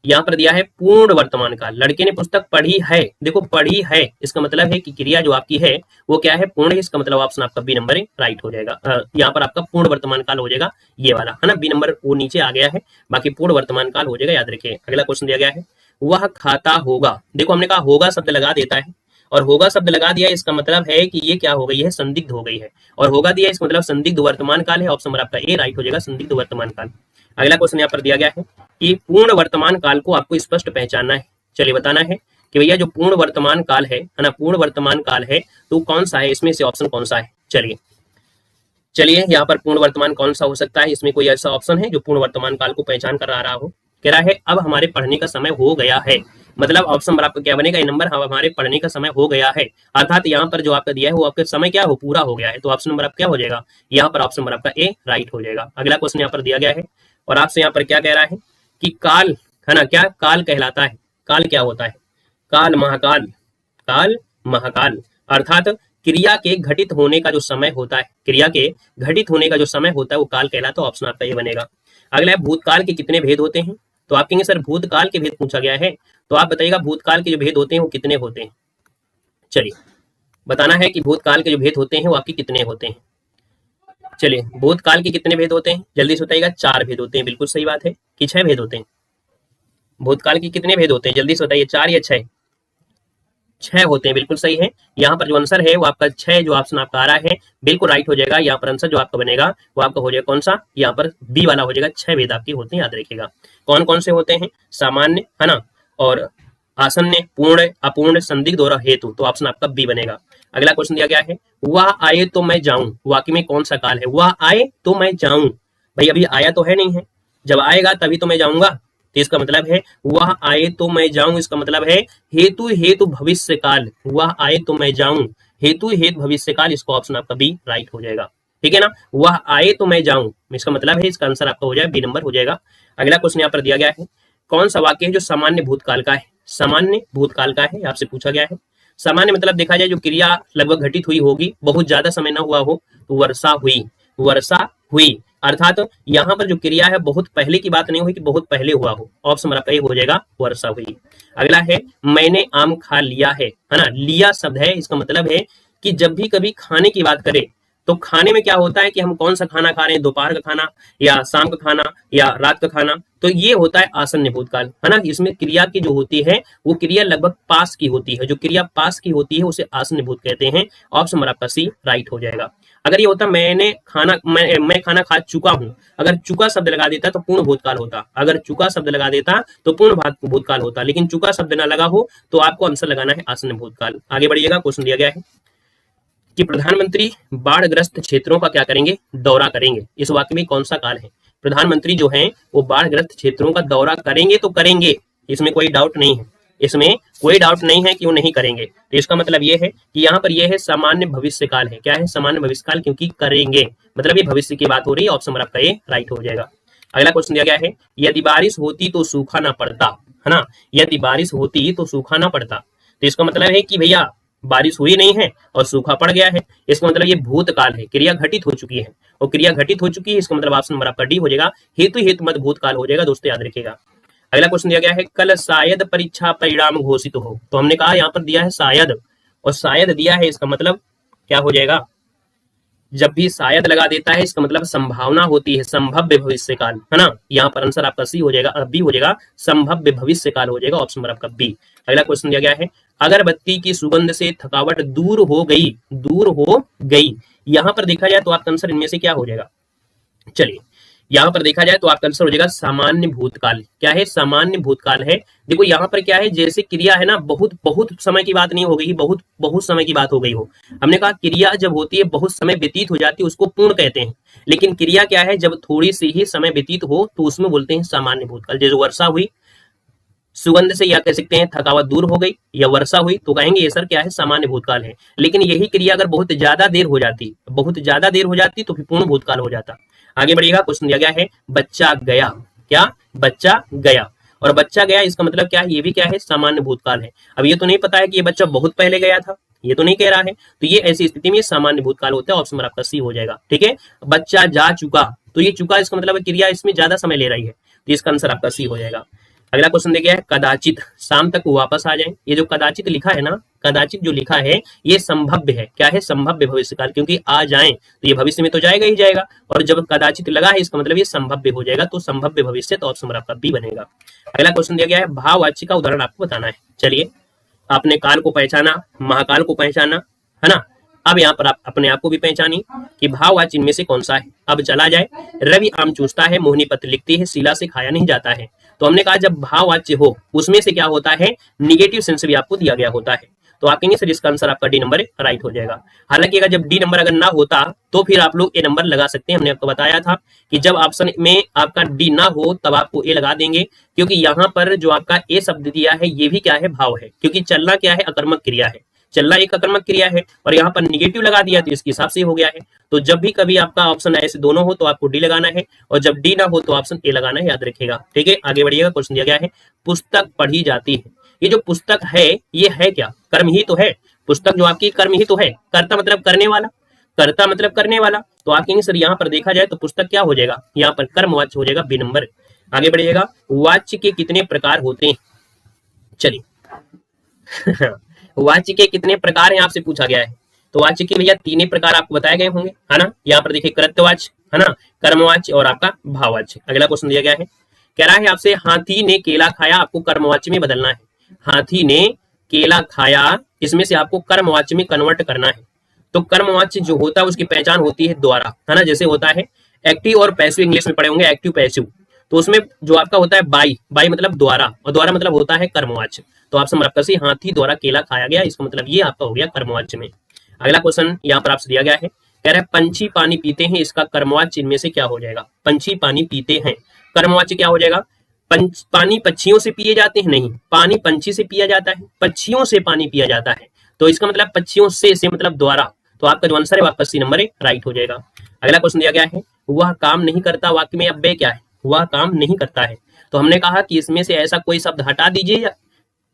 यहाँ पर दिया है पूर्ण वर्तमान काल। लड़के ने पुस्तक पढ़ी है, देखो पढ़ी है, इसका मतलब है कि क्रिया जो आपकी है वो क्या है? पूर्ण है। इसका मतलब ऑप्शन आपका बी नंबर है राइट हो जाएगा। यहाँ पर आपका पूर्ण वर्तमान काल हो जाएगा ये वाला, है ना। बी नंबर वो नीचे आ गया है, बाकी पूर्ण वर्तमान काल हो जाएगा, याद रखिए। अगला क्वेश्चन दिया गया है, वह खाता होगा। देखो हमने कहा होगा शब्द लगा देता है, और होगा शब्द लगा दिया, इसका मतलब है कि ये क्या हो गई है? संदिग्ध हो गई है। और होगा दिया, इसका मतलब संदिग्ध वर्तमान काल है। ऑप्शन नंबर आपका ए राइट हो जाएगा, संदिग्ध वर्तमान काल। अगला क्वेश्चन यहाँ पर दिया गया है कि पूर्ण वर्तमान काल को आपको स्पष्ट पहचानना है। चलिए बताना है कि भैया जो पूर्ण वर्तमान काल है ना, पूर्ण वर्तमान काल है तो कौन सा है? इसमें से ऑप्शन कौन सा है? चलिए यहाँ पर पूर्ण वर्तमान कौन सा हो सकता है? इसमें कोई ऐसा ऑप्शन है जो पूर्ण वर्तमान काल को पहचान कर रहा हो? कह रहा है अब हमारे पढ़ने का समय हो गया है। मतलब ऑप्शन नंबर आपका क्या बनेगा? ये नंबर, हमारे पढ़ने का समय हो गया है। अर्थात यहाँ पर जो आपका दिया है वो आपका समय क्या हो? पूरा हो गया है। तो ऑप्शन नंबर आपका क्या हो जाएगा? यहाँ पर ऑप्शन नंबर आपका ए राइट हो जाएगा। अगला क्वेश्चन यहाँ पर दिया गया है और आपसे यहाँ पर क्या कह रहा है कि काल, है ना, क्या काल कहलाता है? काल क्या होता है? काल महाकाल, काल महाकाल। अर्थात क्रिया के घटित होने का जो समय होता है, क्रिया के घटित होने का जो समय होता है वो काल कहलाता है। ऑप्शन आपका ये बनेगा। अगला है भूतकाल के कितने भेद होते हैं? तो आप कहेंगे सर भूतकाल के भेद पूछा गया है, तो आप बताइएगा भूतकाल के जो भेद होते हैं वो कितने होते हैं। चलिए बताना है कि भूतकाल के जो भेद होते हैं वो आपके कितने होते हैं। चलिए भूतकाल के कितने भेद होते हैं जल्दी से बताइएगा। 4 भेद होते हैं, बिल्कुल सही बात है। कि 6 भेद होते हैं? भूतकाल के कितने भेद होते हैं जल्दी से बताइए, 4 या 6? 6 होते हैं, बिल्कुल सही है। यहाँ पर जो आंसर है वो आपका 6 जो ऑप्शन आपका आ रहा है बिल्कुल राइट हो जाएगा। यहाँ पर आंसर जो आपका बनेगा वो आपका हो जाएगा कौन सा, यहाँ पर बी वाला हो जाएगा। 6 भेद आपके होते हैं, याद रखिएगा। कौन कौन से होते हैं? सामान्य, है ना, और आसन्न, पूर्ण, अपूर्ण, संदिग्ध और हेतु। तो ऑप्शन आपका बी बनेगा। अगला क्वेश्चन दिया गया है, वह आए तो मैं जाऊं, वाक्य में कौन सा काल है? वह आए तो मैं जाऊं, भाई अभी आया तो है नहीं है, जब आएगा तभी तो मैं जाऊंगा। तो इसका मतलब है वह आए तो मैं जाऊं, इसका मतलब है हेतु हेतु भविष्य काल। वह आए तो मैं जाऊं, हेतु हेतु भविष्य काल, इसको ऑप्शन आपका बी राइट हो जाएगा। ठीक है ना, वह आए तो मैं जाऊं, इसका मतलब है इसका आंसर आपका हो जाएगा बी नंबर हो जाएगा। अगला क्वेश्चन यहाँ पर दिया गया है, कौन सा वाक्य है जो सामान्य भूतकाल का है? सामान्य भूतकाल का है, आपसे पूछा गया है। सामान्य मतलब देखा जाए जो क्रिया लगभग घटित हुई होगी, बहुत ज्यादा समय ना हुआ हो, तो वर्षा हुई, वर्षा हुई। अर्थात यहाँ पर जो क्रिया है बहुत पहले की बात नहीं हुई कि बहुत पहले हुआ हो। ऑप्शन हमारा हो जाएगा वर्षा हुई। अगला है मैंने आम खा लिया है ना, लिया शब्द है, इसका मतलब है कि जब भी कभी खाने की बात करें तो खाने में क्या होता है कि हम कौन सा खाना खा रहे हैं, दोपहर का खाना या शाम का खाना या रात का खाना, तो ये होता है आसन्न भूतकाल, है ना। इसमें क्रिया की जो होती है वो क्रिया लगभग पास की होती है, जो क्रिया पास की होती है उसे आसन्न भूत कहते हैं। ऑप्शन नंबर आपका सी राइट हो जाएगा। अगर ये होता मैं खाना खा चुका हूं, अगर चुका शब्द लगा देता तो पूर्ण भूतकाल होता, अगर चुका शब्द लगा देता तो पूर्ण भूतकाल होता, लेकिन चुका शब्द ना लगा हो तो आपको आंसर लगाना है आसन्न भूतकाल। आगे बढ़िएगा, क्वेश्चन दिया गया है कि प्रधानमंत्री बाढ़ग्रस्त क्षेत्रों का क्या करेंगे? दौरा करेंगे। इस वाक्य में कौन सा काल है? प्रधानमंत्री जो हैं वो बाढ़ग्रस्त क्षेत्रों का दौरा करेंगे तो करेंगे, इसमें कोई डाउट नहीं है, इसमें कोई डाउट नहीं है कि वो नहीं करेंगे। तो इसका मतलब ये है कि यहाँ पर ये है सामान्य भविष्य काल है। क्या है? सामान्य भविष्य काल, क्योंकि करेंगे मतलब ये भविष्य की बात हो रही है। ऑप्शन नंबर आपका ये राइट हो जाएगा। अगला क्वेश्चन दिया गया है, यदि बारिश होती तो सूखा ना पड़ता, है ना, यदि बारिश होती तो सूखा ना पड़ता। तो इसका मतलब है कि भैया बारिश हुई नहीं है और सूखा पड़ गया है, इसका मतलब ये भूतकाल है, क्रिया घटित हो चुकी है, और क्रिया घटित हो चुकी है, इसका मतलब ऑप्शन नंबर आपका डी हो जाएगा। हेतु हेतु मत भूतकाल हो जाएगा, दोस्तों याद रखिएगा। अगला क्वेश्चन दिया गया है, कल शायद परीक्षा परिणाम घोषित हो। तो हमने कहा यहाँ पर दिया है शायद, और शायद दिया है, इसका मतलब क्या हो जाएगा? जब भी शायद लगा देता है इसका मतलब संभावना होती है, संभव्य भविष्य काल, है ना। यहाँ पर आंसर आपका सी हो जाएगा, बी हो जाएगा, संभव्य भविष्य काल हो जाएगा। ऑप्शन नंबर आपका बी। अगला क्वेश्चन दिया गया है, अगरबत्ती की सुगंध से थकावट दूर हो गई, दूर हो गई। यहाँ पर देखा जाए तो आपका आंसर इनमें से क्या हो जाएगा? चलिए यहाँ पर देखा जाए तो आपका आंसर हो जाएगा सामान्य भूतकाल। क्या है? सामान्य भूतकाल है। देखो यहाँ पर क्या है, जैसे क्रिया है ना, बहुत बहुत समय की बात नहीं हो गई, बहुत बहुत समय की बात हो गई हो। हमने कहा क्रिया जब होती है बहुत समय व्यतीत हो जाती है उसको पूर्ण कहते हैं, लेकिन क्रिया क्या है, जब थोड़ी सी ही समय व्यतीत हो तो उसमें बोलते हैं सामान्य भूतकाल। जैसे वर्षा हुई, सुगंध से या कह सकते हैं थकावट दूर हो गई, या वर्षा हुई, तो कहेंगे ये सर क्या है? सामान्य भूतकाल है। लेकिन यही क्रिया अगर बहुत ज्यादा देर हो जाती, बहुत ज्यादा देर हो जाती तो फिर पूर्ण भूतकाल हो जाता। आगे बढ़िएगा, क्वेश्चन दिया गया है, बच्चा गया। क्या? बच्चा गया, और बच्चा गया इसका मतलब क्या है? ये भी क्या है? सामान्य भूतकाल है। अब ये तो नहीं पता है कि ये बच्चा बहुत पहले गया था, ये तो नहीं कह रहा है, तो ये ऐसी स्थिति में सामान्य भूतकाल होता है। ऑप्शन नंबर आपका सी हो जाएगा। ठीक है, बच्चा जा चुका, तो ये चुका इसका मतलब क्रिया इसमें ज्यादा समय ले रही है, तो इसका आंसर आपका सी हो जाएगा। अगला क्वेश्चन देखिए, कदाचित शाम तक वापस आ जाए। ये जो कदाचित लिखा है ना, कदाचित जो लिखा है ये संभव्य है। क्या है? संभव्य भविष्यकाल, क्योंकि आ जाए तो ये भविष्य में तो जाएगा ही जाएगा, और जब कदाचित लगा है इसका मतलब ये संभव्य हो जाएगा, तो संभव्य भविष्य, तो ऑप्शन नंबर आपका बी बनेगा। अगला क्वेश्चन दिया गया है, भाववाची का उदाहरण आपको बताना है। चलिए, आपने काल को पहचाना, महाकाल को पहचाना, है ना। अब यहाँ पर आप अपने आप को भी पहचानी कि भाववाची इनमें से कौन सा है। अब चला जाए, रवि आम चूसता है, मोहिनी पत्र लिखती है, शीला से खाया नहीं जाता है। तो हमने कहा जब भाववाच्य हो उसमें से क्या होता है? निगेटिव सेंस भी आपको दिया गया होता है। तो आप कहेंगे सर इसका आंसर आपका डी नंबर राइट हो जाएगा। हालांकि अगर जब डी नंबर अगर ना होता तो फिर आप लोग ए नंबर लगा सकते हैं। हमने आपको बताया था कि जब ऑप्शन में आपका डी ना हो तब आपको ए लगा देंगे, क्योंकि यहाँ पर जो आपका ए शब्द दिया है ये भी क्या है? भाव है, क्योंकि चलना क्या है? अकर्मक क्रिया है, चलना एक अकर्मक क्रिया है, और यहाँ पर निगेटिव लगा दिया तो इसके हिसाब से हो गया है। तो जब भी कभी आपका ऑप्शन ऐसे दोनों हो तो आपको डी लगाना है, और जब डी ना हो तो ऑप्शन ए लगाना है, याद रखिएगा। ठीक है, आगे बढ़िएगा, क्वेश्चन दिया गया है, पुस्तक पढ़ी जाती है। ये जो पुस्तक है ये है क्या? कर्म ही तो है। पुस्तक जो आपकी कर्म ही तो है, कर्ता मतलब करने वाला, कर्ता मतलब करने वाला, तो आप कहेंगे सर यहाँ पर देखा जाए तो पुस्तक क्या हो जाएगा, यहाँ पर कर्मवाच्य हो जाएगा बी नंबर। आगे बढ़िएगा, वाच्य के कितने प्रकार होते हैं, चलिए वाच्य के कितने प्रकार हैं आपसे पूछा गया है, तो वाच्य के भैया तीन ही प्रकार आपको बताए गए होंगे, है ना। यहाँ पर देखिए कृत्यवाच्य, है ना, कर्मवाच्य और आपका भाववाच्य। अगला क्वेश्चन दिया गया है, कह रहा है आपसे हाथी ने केला खाया, आपको कर्मवाच्य में बदलना है। हाथी ने केला खाया, इसमें से आपको कर्मवाच्य में कन्वर्ट करना है। तो कर्मवाच्य जो होता है उसकी पहचान होती है द्वारा, है ना। जैसे होता है एक्टिव और पैसिव, इंग्लिश में पढ़े होंगे एक्टिव पैसिव, तो उसमें जो आपका होता है बाई, बाई मतलब द्वारा, और द्वारा मतलब होता है कर्मवाच्य। तो आपसे आपका सी हाथी द्वारा केला खाया गया, इसका मतलब ये आपका हो गया कर्मवाच्य में। अगला क्वेश्चन यहाँ पर आपसे दिया गया है, कह रहा है पंछी पानी पीते हैं, इसका कर्मवाच्य इनमें से क्या हो जाएगा। पंछी पानी पीते हैं, कर्मवाच्य क्या हो जाएगा। पानी पक्षियों से पिए जाते हैं, नहीं, पानी पंछी से पिया जाता है, पक्षियों से पानी पिया जाता है, तो इसका मतलब पक्षियों से मतलब द्वारा, तो आपका जो आंसर है आपका सी नंबर राइट हो जाएगा। अगला क्वेश्चन दिया गया है, वह काम नहीं करता, वाक्य में अव्यय क्या है, वह काम नहीं करता है। तो हमने कहा कि इसमें से ऐसा कोई शब्द हटा दीजिए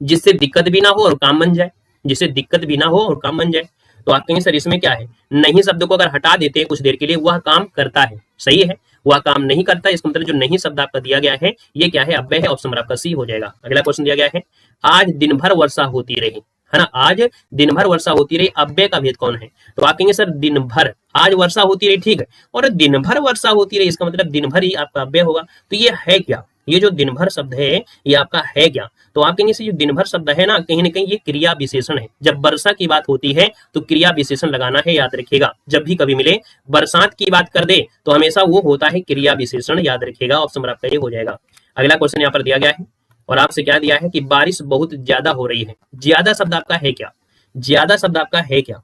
जिससे दिक्कत भी ना हो और काम बन जाए, जिससे दिक्कत भी ना हो और काम बन जाए। तो आप कहेंगे सर इसमें क्या है, नहीं शब्द को अगर हटा देते हैं कुछ देर के लिए, वह काम करता है, सही है, वह काम नहीं करता, इसका मतलब जो नहीं शब्द आपका दिया गया है ये क्या है, अव्यय है, ऑप्शन आपका सी हो जाएगा। अगला क्वेश्चन दिया गया है, आज दिन भर वर्षा होती रही, है ना, आज दिन भर वर्षा होती रही, अव्यय का भेद कौन है। तो आप कहेंगे सर दिन भर, आज वर्षा होती रही, ठीक है, और दिन भर वर्षा होती रही, इसका मतलब दिन भर ही आपका अव्यय होगा। तो ये है क्या, ये जो दिन भर शब्द है ये आपका है क्या। तो आप कहेंगे से जो दिन भर शब्द है ना कहीं ये क्रिया विशेषण है। जब वर्षा की बात होती है तो क्रिया विशेषण लगाना है, याद रखिएगा। जब भी कभी मिले बरसात की बात कर दे तो हमेशा वो होता है क्रिया विशेषण, याद रखिएगा, ऑप्शन आपका ये हो जाएगा। अगला क्वेश्चन यहाँ पर दिया गया है और आपसे क्या दिया है कि बारिश बहुत ज्यादा हो रही है। ज्यादा शब्द आपका है क्या, ज्यादा शब्द आपका है क्या,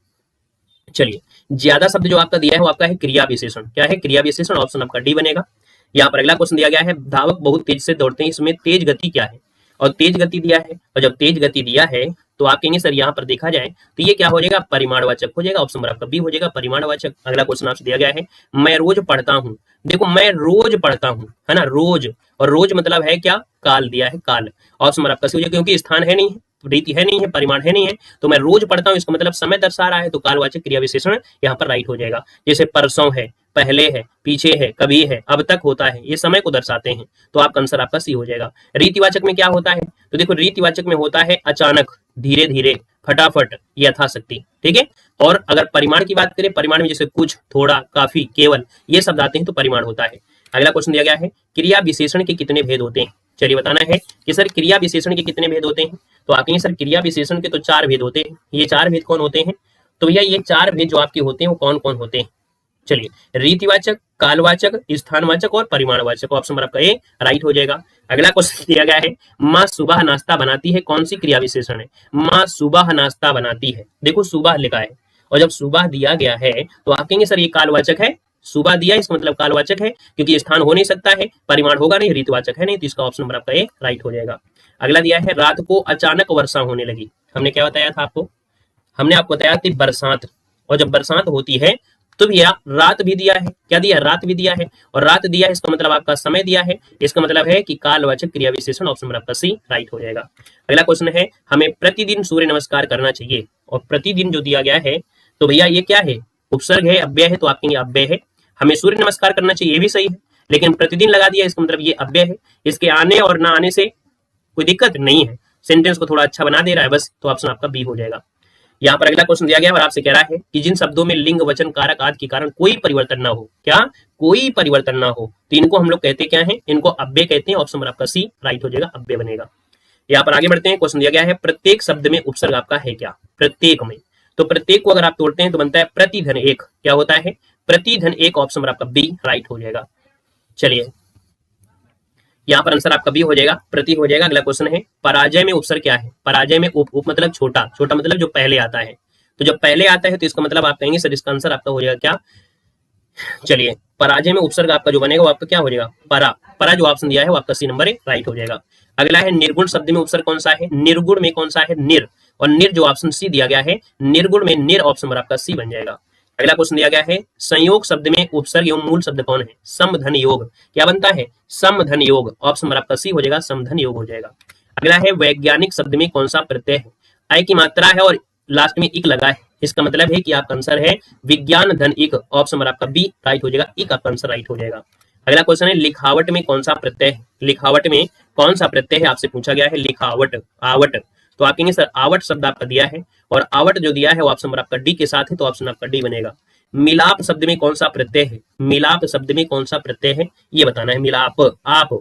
चलिए ज्यादा शब्द जो आपका दिया है वो आपका है क्रिया विशेषण। क्या है, क्रिया विशेषण, ऑप्शन आपका डी बनेगा। यहाँ पर अगला क्वेश्चन दिया गया है, धावक बहुत तेज से दौड़ते हैं, इसमें तेज गति क्या है, और तेज गति दिया है, और जब तेज गति दिया है तो आप कहेंगे सर यहाँ पर देखा जाए तो ये क्या हो जाएगा, परिमाणवाचक हो जाएगा, ऑप्शन आपका बी हो जाएगा, परिमाणवाचक। अगला क्वेश्चन आपसे दिया गया है, मैं रोज पढ़ता हूँ, देखो मैं रोज पढ़ता हूँ, है ना, रोज, और रोज मतलब है क्या, काल दिया है, काल, ऑप्शन आपका सी हो जाएगा, क्योंकि स्थान है नहीं, रीति है नहीं है, परिमाण है नहीं है, तो मैं रोज पढ़ता हूँ इसका मतलब समय दर्शा रहा है, तो कालवाचक क्रिया विशेषण यहाँ पर राइट हो जाएगा। जैसे परसों है, पहले है, पीछे है, कभी है, अब तक होता है, ये समय को दर्शाते हैं, तो आपका आंसर आपका सी हो जाएगा। रीतिवाचक में क्या होता है, तो देखो रीतिवाचक में होता है अचानक, धीरे धीरे, फटाफट, यथाशक्ति, ठीक है। और अगर परिमाण की बात करें, परिमाण में जैसे कुछ, थोड़ा, काफी, केवल, ये शब्द आते हैं तो परिमाण होता है। अगला क्वेश्चन दिया गया है, क्रिया विशेषण के कितने भेद होते हैं। चलिए बताना है कि सर क्रिया विशेषण के कितने भेद होते हैं। तो आप कहेंगे सर क्रिया विशेषण के तो 4 भेद होते हैं। ये 4 भेद कौन होते हैं, तो भैया ये 4 भेद जो आपके होते हैं वो कौन कौन होते हैं। चलिए, रीतिवाचक, कालवाचक, स्थानवाचक और परिमाणवाचक, ऑप्शन आपका ए राइट हो जाएगा। अगला क्वेश्चन दिया गया है, माँ सुबह नाश्ता बनाती है, कौन सी क्रिया विशेषण है। माँ सुबह नाश्ता बनाती है, देखो सुबह लिखा है और जब सुबह दिया गया है तो आप कहेंगे सर ये कालवाचक है, सुबह दिया इसका मतलब कालवाचक है, क्योंकि स्थान हो नहीं सकता है, परिमाण होगा नहीं, रीतिवाचक है नहीं, तो इसका ऑप्शन नंबर आपका ए राइट हो जाएगा। अगला दिया है, रात को अचानक वर्षा होने लगी, हमने क्या बताया था आपको, हमने आपको बताया थी बरसात, और जब बरसात होती है तो भैया रात भी दिया है, क्या दिया, रात भी दिया है, और रात दिया है इसका मतलब आपका समय दिया है, इसका मतलब है कि कालवाचक क्रिया विशेषण, ऑप्शन नंबर आपका सी राइट हो जाएगा। अगला क्वेश्चन है, हमें प्रतिदिन सूर्य नमस्कार करना चाहिए, और प्रतिदिन जो दिया गया है तो भैया ये क्या है, उपसर्ग है, अव्यय है, तो आपके अव्यय है। हमें सूर्य नमस्कार करना चाहिए, ये भी सही है, लेकिन प्रतिदिन लगा दिया इसका मतलब ये अव्यय है, इसके आने और ना आने से कोई दिक्कत नहीं है, सेंटेंस को थोड़ा अच्छा बना दे रहा है बस, तो ऑप्शन आपका बी हो जाएगा। यहाँ पर अगला क्वेश्चन दिया गया और आपसे कह रहा है कि जिन शब्दों में लिंग, वचन, कारक आदि के कारण कोई परिवर्तन ना हो, क्या कोई परिवर्तन ना हो, तो इनको हम लोग कहते क्या है, इनको अव्यय कहते हैं, ऑप्शन आपका सी राइट हो जाएगा, अव्यय बनेगा। यहाँ पर आगे बढ़ते हैं, क्वेश्चन दिया गया है, प्रत्येक शब्द में उपसर्ग आपका है क्या, प्रत्येक में, तो प्रत्येक को अगर आप तोड़ते हैं तो बनता है प्रतिधन एक, क्या होता है, प्रतिधन एक, ऑप्शन आपका बी राइट हो जाएगा। चलिए यहाँ पर आंसर आपका बी हो जाएगा, प्रति हो जाएगा। अगला क्वेश्चन है, पराजय में उपसर्ग क्या है, पराजय में उप मतलब छोटा, छोटा मतलब जो पहले आता है, तो जब पहले आता है तो इसका मतलब आप कहेंगे सर इसका आंसर आपका हो जाएगा क्या, चलिए पराजय में उपसर्ग आपका जो बनेगा वो आपका क्या हो जाएगा, परा, परा जो ऑप्शन दिया है वो आपका सी नंबर राइट हो जाएगा। अगला है, निर्गुण शब्द में उपसर्ग कौन सा है, निर्गुण में कौन सा है, निर, और निर जो ऑप्शन सी दिया गया है, निर्गुण में निर, ऑप्शन आपका सी बन जाएगा। अगला क्वेश्चन दिया गया है, संयोग शब्द में उपसर्ग एवं मूल शब्द कौन है, समधन योग, क्या बनता है, समधन योग, ऑप्शन आपका सी हो जाएगा, समधन योग हो जाएगा। अगला है, वैज्ञानिक शब्द में कौन सा प्रत्यय है, आई की मात्रा है और लास्ट में इक लगा है, इसका मतलब है कि आपका आंसर है विज्ञान धन इक, ऑप्शन नंबर आपका बी राइट हो जाएगा, इक आपका आंसर राइट हो जाएगा। अगला क्वेश्चन है लिखावट में कौन सा प्रत्यय है, लिखावट में कौन सा प्रत्यय है आपसे पूछा गया है, लिखावट आवट, तो आप कहेंगे सर आवट शब्द आपका दिया है और आवट जो दिया है वो ऑप्शन नंबर आपका डी के साथ है, तो ऑप्शन आपका डी बनेगा। मिलाप शब्द में कौन सा प्रत्यय है, मिलाप शब्द में कौन सा प्रत्यय है ये बताना है, मिलाप आप है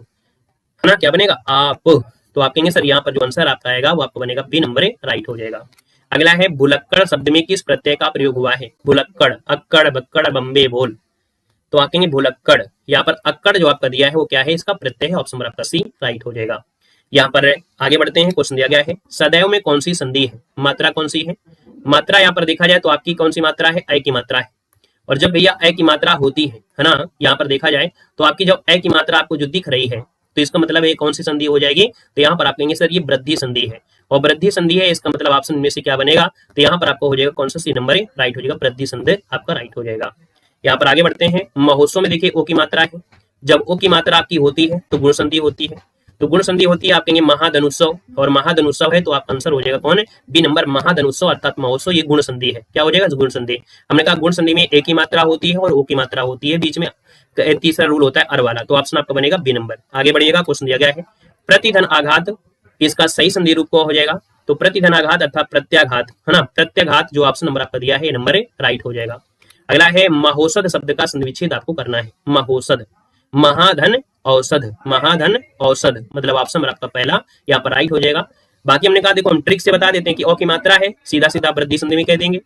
ना, क्या बनेगा आप, तो आप कहेंगे सर यहाँ पर जो आंसर आपका आएगा वो आपका बनेगा बी नंबर राइट हो जाएगा। अगला है भुलक्कड़ शब्द में किस प्रत्यय का प्रयोग हुआ है, भुलक्कड़ अक्कड़ बक्कड़ बम्बे बोल, तो आप कहेंगे भुलक्कड़, यहाँ पर अक्कड़ जो आपका दिया है वो क्या है, इसका प्रत्यय है, ऑप्शन नंबर आपका सी राइट हो जाएगा। यहाँ पर आगे बढ़ते हैं, क्वेश्चन दिया गया है सदैव में कौन सी संधि है, मात्रा कौन सी है, मात्रा यहाँ पर देखा जाए तो आपकी कौन सी मात्रा है, अ की मात्रा है, और जब भैया अ की मात्रा होती है ना, यहाँ पर देखा जाए तो आपकी जब अ की मात्रा आपको जो दिख रही है तो इसका मतलब ये कौन सी संधि हो जाएगी, तो यहाँ पर आप कहेंगे सर ये वृद्धि संधि है, और वृद्धि संधि है इसका मतलब ऑप्शन में से क्या बनेगा, तो यहाँ पर आपको हो जाएगा कौन सा, सी नंबर राइट हो जाएगा, वृद्धि संधि आपका राइट हो जाएगा। यहाँ पर आगे बढ़ते हैं, महोत्सव में देखिए ओ की मात्रा है, जब ओ की मात्रा आपकी होती है तो गुण संधि होती है, तो गुण संधि होती है आप कहेंगे महाधनुत्सव, और महाधनुत्सव है तो आप आंसर हो जाएगा कौन है, बी नंबर महाधनुत्सव अर्थात महोत्सव, ये गुण संधि है, क्या हो जाएगा गुण संधि। हमने कहा गुण संधि में ए की मात्रा होती है और ओ की मात्रा होती है, बीच में तीसरा रूल होता है अर वाला, तो ऑप्शन आपका बनेगा बी नंबर। आगे बढ़िएगा, क्वेश्चन दिया गया है प्रतिधन आघात, इसका सही संधि रूप को हो जाएगा, तो प्रतिधन आघात अर्थात प्रत्याघात है ना, प्रत्याघात जो ऑप्शन नंबर आपका दिया है नंबर राइट हो जाएगा। अगला है महोषध शब्द का संधि विच्छेद आपको करना है, महोषध महाधन औषध, महाधन औषध मतलब ऑप्शन नंबर आपका पहला यहाँ पर राइट हो जाएगा। बाकी हमने कहा देखो हम ट्रिक से बता देते हैं कि ओ की मात्रा है सीधा सीधा वृद्धि संधि में कह देंगे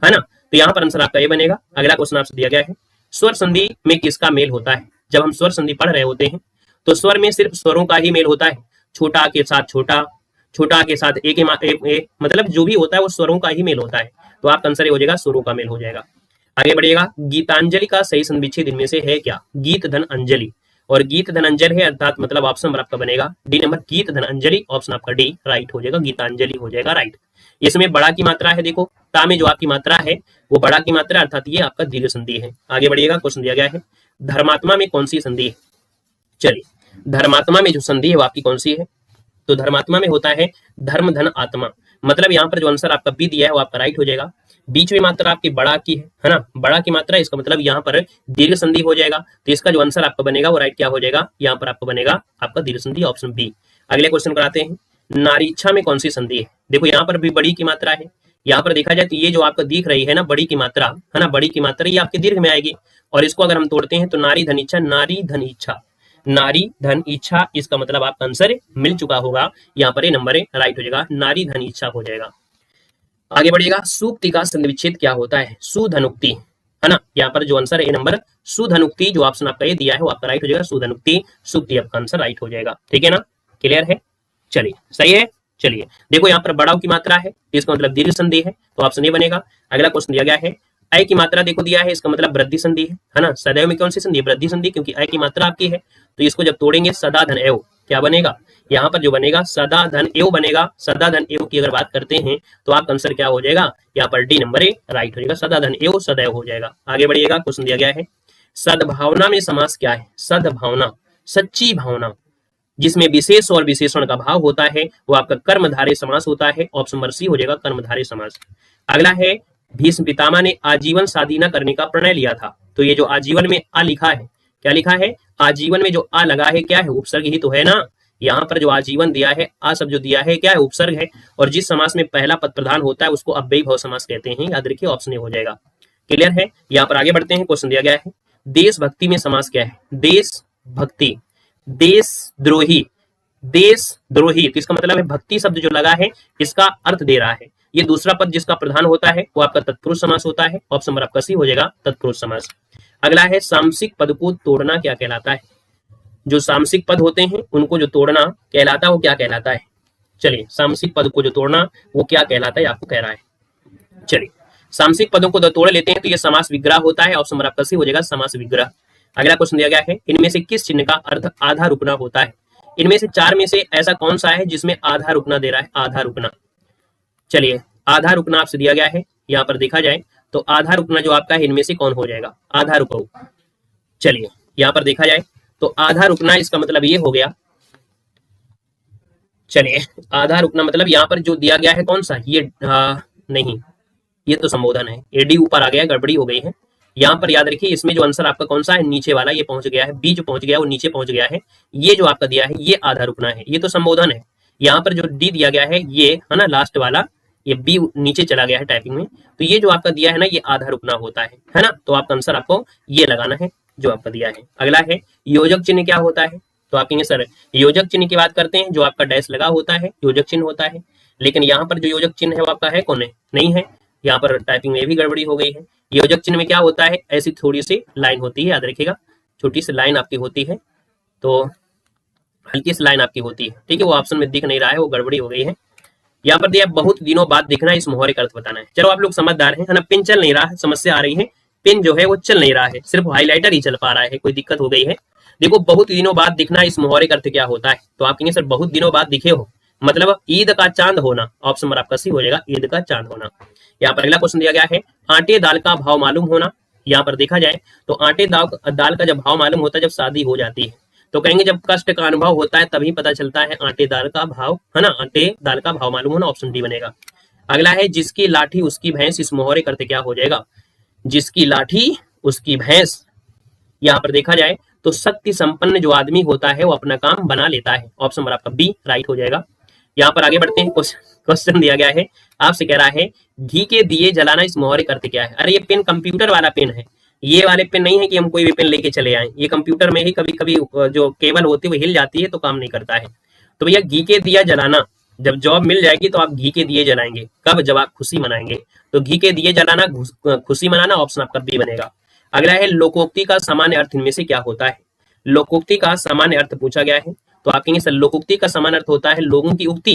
है ना, तो यहाँ पर आंसर आपका ये बनेगा। अगला क्वेश्चन आपसे दिया गया है स्वर संधि में किसका मेल होता है, जब हम स्वर संधि पढ़ रहे होते हैं तो स्वर में सिर्फ स्वरों का ही मेल होता है, छोटा के साथ छोटा, छोटा के साथ मतलब जो भी होता है वो स्वरों का ही मेल होता है, तो आपका आंसर हो जाएगा स्वरों का मेल हो जाएगा। आगे बढ़िएगा, गीतांजलि का सही संधि विच्छेद इनमें से है क्या, गीत धन अंजलि, और गीत धन अंजलि है अर्थात मतलब ऑप्शन नंबर आपका बनेगा डी नंबर गीत धन अंजलि, ऑप्शन आपका डी राइट हो जाएगा, गीतांजलि हो जाएगा राइट। इसमें बड़ा की मात्रा है, देखो ता में जो आपकी मात्रा है वो बड़ा की मात्रा अर्थात ये आपका दीर्घ संधि है। आगे बढ़िएगा, क्वेश्चन दिया गया है धर्मात्मा में कौन सी संधि है, चलिए धर्मात्मा में जो संधि है वो आपकी कौन सी है, तो धर्मात्मा में होता है धर्म धन आत्मा, मतलब यहाँ पर जो आंसर आपका बी दिया है वो आपका राइट हो जाएगा। बीच में मात्रा आपकी बड़ा की है ना, बड़ा की मात्रा, इसका मतलब यहाँ पर दीर्घ संधि हो जाएगा, तो इसका जो आंसर आपका बनेगा वो राइट क्या हो जाएगा, यहाँ पर आपका बनेगा आपका दीर्घ संधि, ऑप्शन बी। अगले क्वेश्चन कराते हैं नारीच्छा में कौन सी संधि है, देखो यहाँ पर भी बड़ी की मात्रा है, यहाँ पर देखा जाए तो ये जो आपको दिख रही है ना बड़ी की मात्रा है ना, बड़ी की मात्रा ये आपके दीर्घ में आएगी, और इसको अगर हम तोड़ते हैं तो नारी धन इच्छा, नारी धन इच्छा, नारी धन इच्छा, इसका मतलब आपका आंसर मिल चुका होगा, यहाँ पर ये नंबर राइट हो जाएगा, नारी धन इच्छा हो जाएगा। आगे बढ़िएगा, सूक्ति का संधि विच्छेद क्या होता है, सुधनुक्ति है ना, यहाँ पर जो आंसर है ये नंबर सुधनुक्ति, जो ऑप्शन आपका ये दिया है वो आपका राइट हो जाएगा, सुधनुक्ति सूक्ति आपका आंसर राइट हो जाएगा, ठीक है ना, क्लियर है, चलिए सही है। चलिए देखो यहाँ पर बड़ाव की मात्रा है, इसका मतलब दीर्घ संधि है, तो ऑप्शन ए बनेगा। अगला क्वेश्चन दिया गया है अ की मात्रा देखो दिया है, इसका मतलब वृद्धि संधि है ना, सदैव में कौन सी संधि, वृद्धि संधि, क्योंकि अ की मात्रा आपकी है, तो इसको जब तोड़ेंगे सदा धन एव क्या बनेगा, यहाँ पर जो बनेगा सदा धन एव बनेगा, सदा धन एव की अगर बात करते हैं तो आपका आंसर क्या हो जाएगा, यहाँ पर डी नंबर राइट हो जाएगा, सदा धन एव सदैव हो जाएगा। आगे बढ़िएगा, क्वेश्चन दिया गया है सद्भावना में समास क्या है, सद्भावना सच्ची भावना, जिसमें विशेष और विशेषण का भाव होता है वो आपका कर्मधारय समास होता है, ऑप्शन नंबर सी हो जाएगा कर्मधारय समास। अगला है भीष्म पितामह ने आजीवन शादी न करने का प्रणय लिया था, तो ये जो आजीवन में आ लिखा है क्या लिखा है, आजीवन में जो आ लगा है क्या है, उपसर्ग ही तो है ना, यहाँ पर जो आजीवन दिया है आ सब जो दिया है क्या है, उपसर्ग है, और जिस समास में पहला पद प्रधान होता है उसको अव्ययी भाव समास कहते हैं, याद रखिए ऑप्शन ए हो जाएगा, क्लियर है। यहाँ पर आगे बढ़ते हैं, क्वेश्चन दिया गया है देशभक्ति में समास क्या है, देशभक्ति, देशद्रोही, देशद्रोही, तो इसका मतलब है भक्ति शब्द जो लगा है इसका अर्थ दे रहा है, ये दूसरा पद जिसका प्रधान होता है वो आपका तत्पुरुष समास होता है, ऑप्शन नंबर आपका सी हो जाएगा तत्पुरुष समास। अगला है सामसिक पद को तोड़ना क्या कहलाता है, जो सामसिक पद होते हैं उनको जो तोड़ना कहलाता है वो क्या कहलाता है, चलिए सामसिक पद को जो तोड़ना वो क्या कहलाता है आपको कह रहा है, चलिए सामसिक पदों को तोड़ लेते हैं तो ये समास विग्रह होता है, ऑप्शन नंबर आपका सी हो जाएगा समास विग्रह। अगला क्वेश्चन दिया गया है इनमें से किस चिन्ह का अर्थ आधा रुकना होता है, इनमें से चार में से ऐसा कौन सा है जिसमें आधा रुकना दे रहा है, आधा रुकना, चलिए आधा रुकना आपसे दिया गया है, यहाँ पर देखा जाए तो आधा रुकना जो आपका है इनमें से कौन हो जाएगा, आधा रुको, चलिए यहाँ पर देखा जाए तो आधा रुकना इसका मतलब ये हो गया, चलिए आधा रुकना मतलब यहाँ पर जो दिया गया है कौन सा, ये नहीं, ये तो संबोधन है। एडी ऊपर आ गया, गड़बड़ी हो गई है। यहाँ पर याद रखिए, इसमें जो आंसर आपका कौन सा है, नीचे वाला ये पहुंच गया है, बी जो पहुंच गया है वो नीचे पहुंच गया है। ये जो आपका दिया है ये आधा रुकना है, ये तो संबोधन है। यहाँ पर जो डी दिया गया है ये है ना लास्ट वाला, ये बी नीचे चला गया है टाइपिंग में, तो ये जो आपका दिया है ना ये आधा रुकना होता है ना। तो आपका आंसर आपको ये लगाना है जो आपका दिया है। अगला है योजक चिन्ह क्या होता है, तो आप कहेंगे सर योजक चिन्ह की बात करते हैं, जो आपका डैश लगा होता है योजक चिन्ह होता है। लेकिन यहाँ पर जो योजक चिन्ह है वो आपका है कौन है, नहीं है। यहाँ पर टाइपिंग में भी गड़बड़ी हो गई है। योजक चिन्ह में क्या होता है, ऐसी थोड़ी सी लाइन होती है, याद रखिएगा, छोटी सी लाइन आपकी होती है, तो हल्की सी लाइन आपकी होती है, ठीक है। वो ऑप्शन में दिख नहीं रहा है, वो गड़बड़ी हो गई है। यहाँ पर दिया बहुत दिनों बाद दिखना, इस मुहावरे का अर्थ बताना है। चलो आप लोग समझदार हैं, है ना। पेन चल नहीं रहा है, समस्या आ रही है, पेन जो है वो चल नहीं रहा है, सिर्फ हाईलाइटर ही चल पा रहा है, कोई दिक्कत हो गई है। देखो बहुत दिनों बाद दिखना, इस मुहावरे का अर्थ क्या होता है, तो आप कहेंगे सर बहुत दिनों बाद दिखे हो, मतलब ईद का चांद होना। ऑप्शन नंबर आपका सी हो जाएगा, ईद का चांद होना। यहाँ पर अगला क्वेश्चन दिया गया है, आटे दाल का भाव मालूम होना। यहाँ पर देखा जाए तो आटे दाल का जब भाव मालूम होता है जब शादी हो जाती है, तो कहेंगे जब कष्ट का अनुभव होता है तभी पता चलता है आटे दाल का भाव, है ना। आटे दाल का भाव मालूम होना, ऑप्शन डी बनेगा। अगला है जिसकी लाठी उसकी भैंस, इस मुहावरे करते क्या हो जाएगा, जिसकी लाठी उसकी भैंस। यहाँ पर देखा जाए तो शक्ति संपन्न जो आदमी होता है वो अपना काम बना लेता है, ऑप्शन नंबर आपका बी राइट हो जाएगा। यहाँ पर आगे बढ़ते हैं, क्वेश्चन दिया गया है, आपसे कह रहा है घी के दिए जलाना, इस मुहावरे करते क्या है। अरे ये पेन कंप्यूटर वाला पेन है, ये वाले पेन नहीं है कि हम कोई भी पेन लेके चले आए, ये कंप्यूटर में ही कभी कभी जो केबल होती है वो हिल जाती है तो काम नहीं करता है। तो भैया घी के दिया जलाना, जब जॉब मिल जाएगी तो आप घी के दिए जलाएंगे, कब, जब आप खुशी मनाएंगे। तो घी के दिए जलाना खुशी मनाना, ऑप्शन आपका बी बनेगा। अगला है लोकोक्ति का सामान्य अर्थ इनमें से क्या होता है। लोकोक्ति का सामान्य अर्थ पूछा गया है, तो आप कहेंगे सर लोकोक्ति का सामान्य अर्थ होता है लोगों की उक्ति।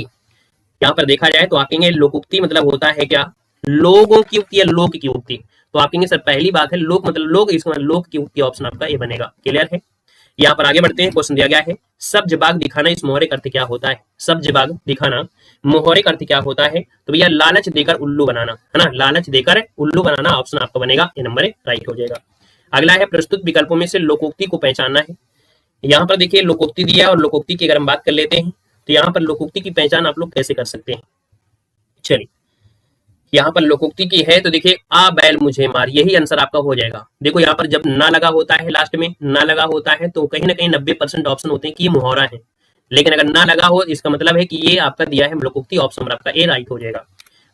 यहाँ पर देखा जाए तो आप कहेंगे लोकोक्ति मतलब होता है क्या, लोगों की उक्ति या लोक की उक्ति। तो आप कहेंगे सर पहली बात है लोक मतलब लोग, इसका मतलब लोक की उक्ति, ऑप्शन आपका ये बनेगा। क्लियर है। यहाँ पर आगे बढ़ते हैं, क्वेश्चन दिया गया है सब्ज बाग दिखाना, इस मुहावरे का अर्थ क्या होता है। सब्ज बाग दिखाना मुहावरे का अर्थ क्या होता है, तो भैया लालच देकर उल्लू बनाना, है ना। लालच देकर उल्लू बनाना, ऑप्शन आपका बनेगा ये नंबर राइट हो जाएगा। अगला है प्रस्तुत विकल्पों में से लोकोक्ति को पहचानना है। यहाँ पर देखिए लोकोक्ति दिया है और लोकोक्ति की अगर हम बात कर लेते हैं तो यहाँ पर लोकोक्ति की पहचान आप लोग कैसे कर सकते हैं। चलिए यहाँ पर लोकोक्ति की है तो देखिए आ बैल मुझे मार, यही आंसर आपका हो जाएगा। देखो यहाँ पर जब ना लगा होता है, लास्ट में ना लगा होता है तो कहीं ना कहीं 90% ऑप्शन होते हैं कि ये मुहावरा है, लेकिन अगर ना लगा हो इसका मतलब है कि ये आपका दिया है लोकोक्ति, ऑप्शन आपका ए राइट हो जाएगा।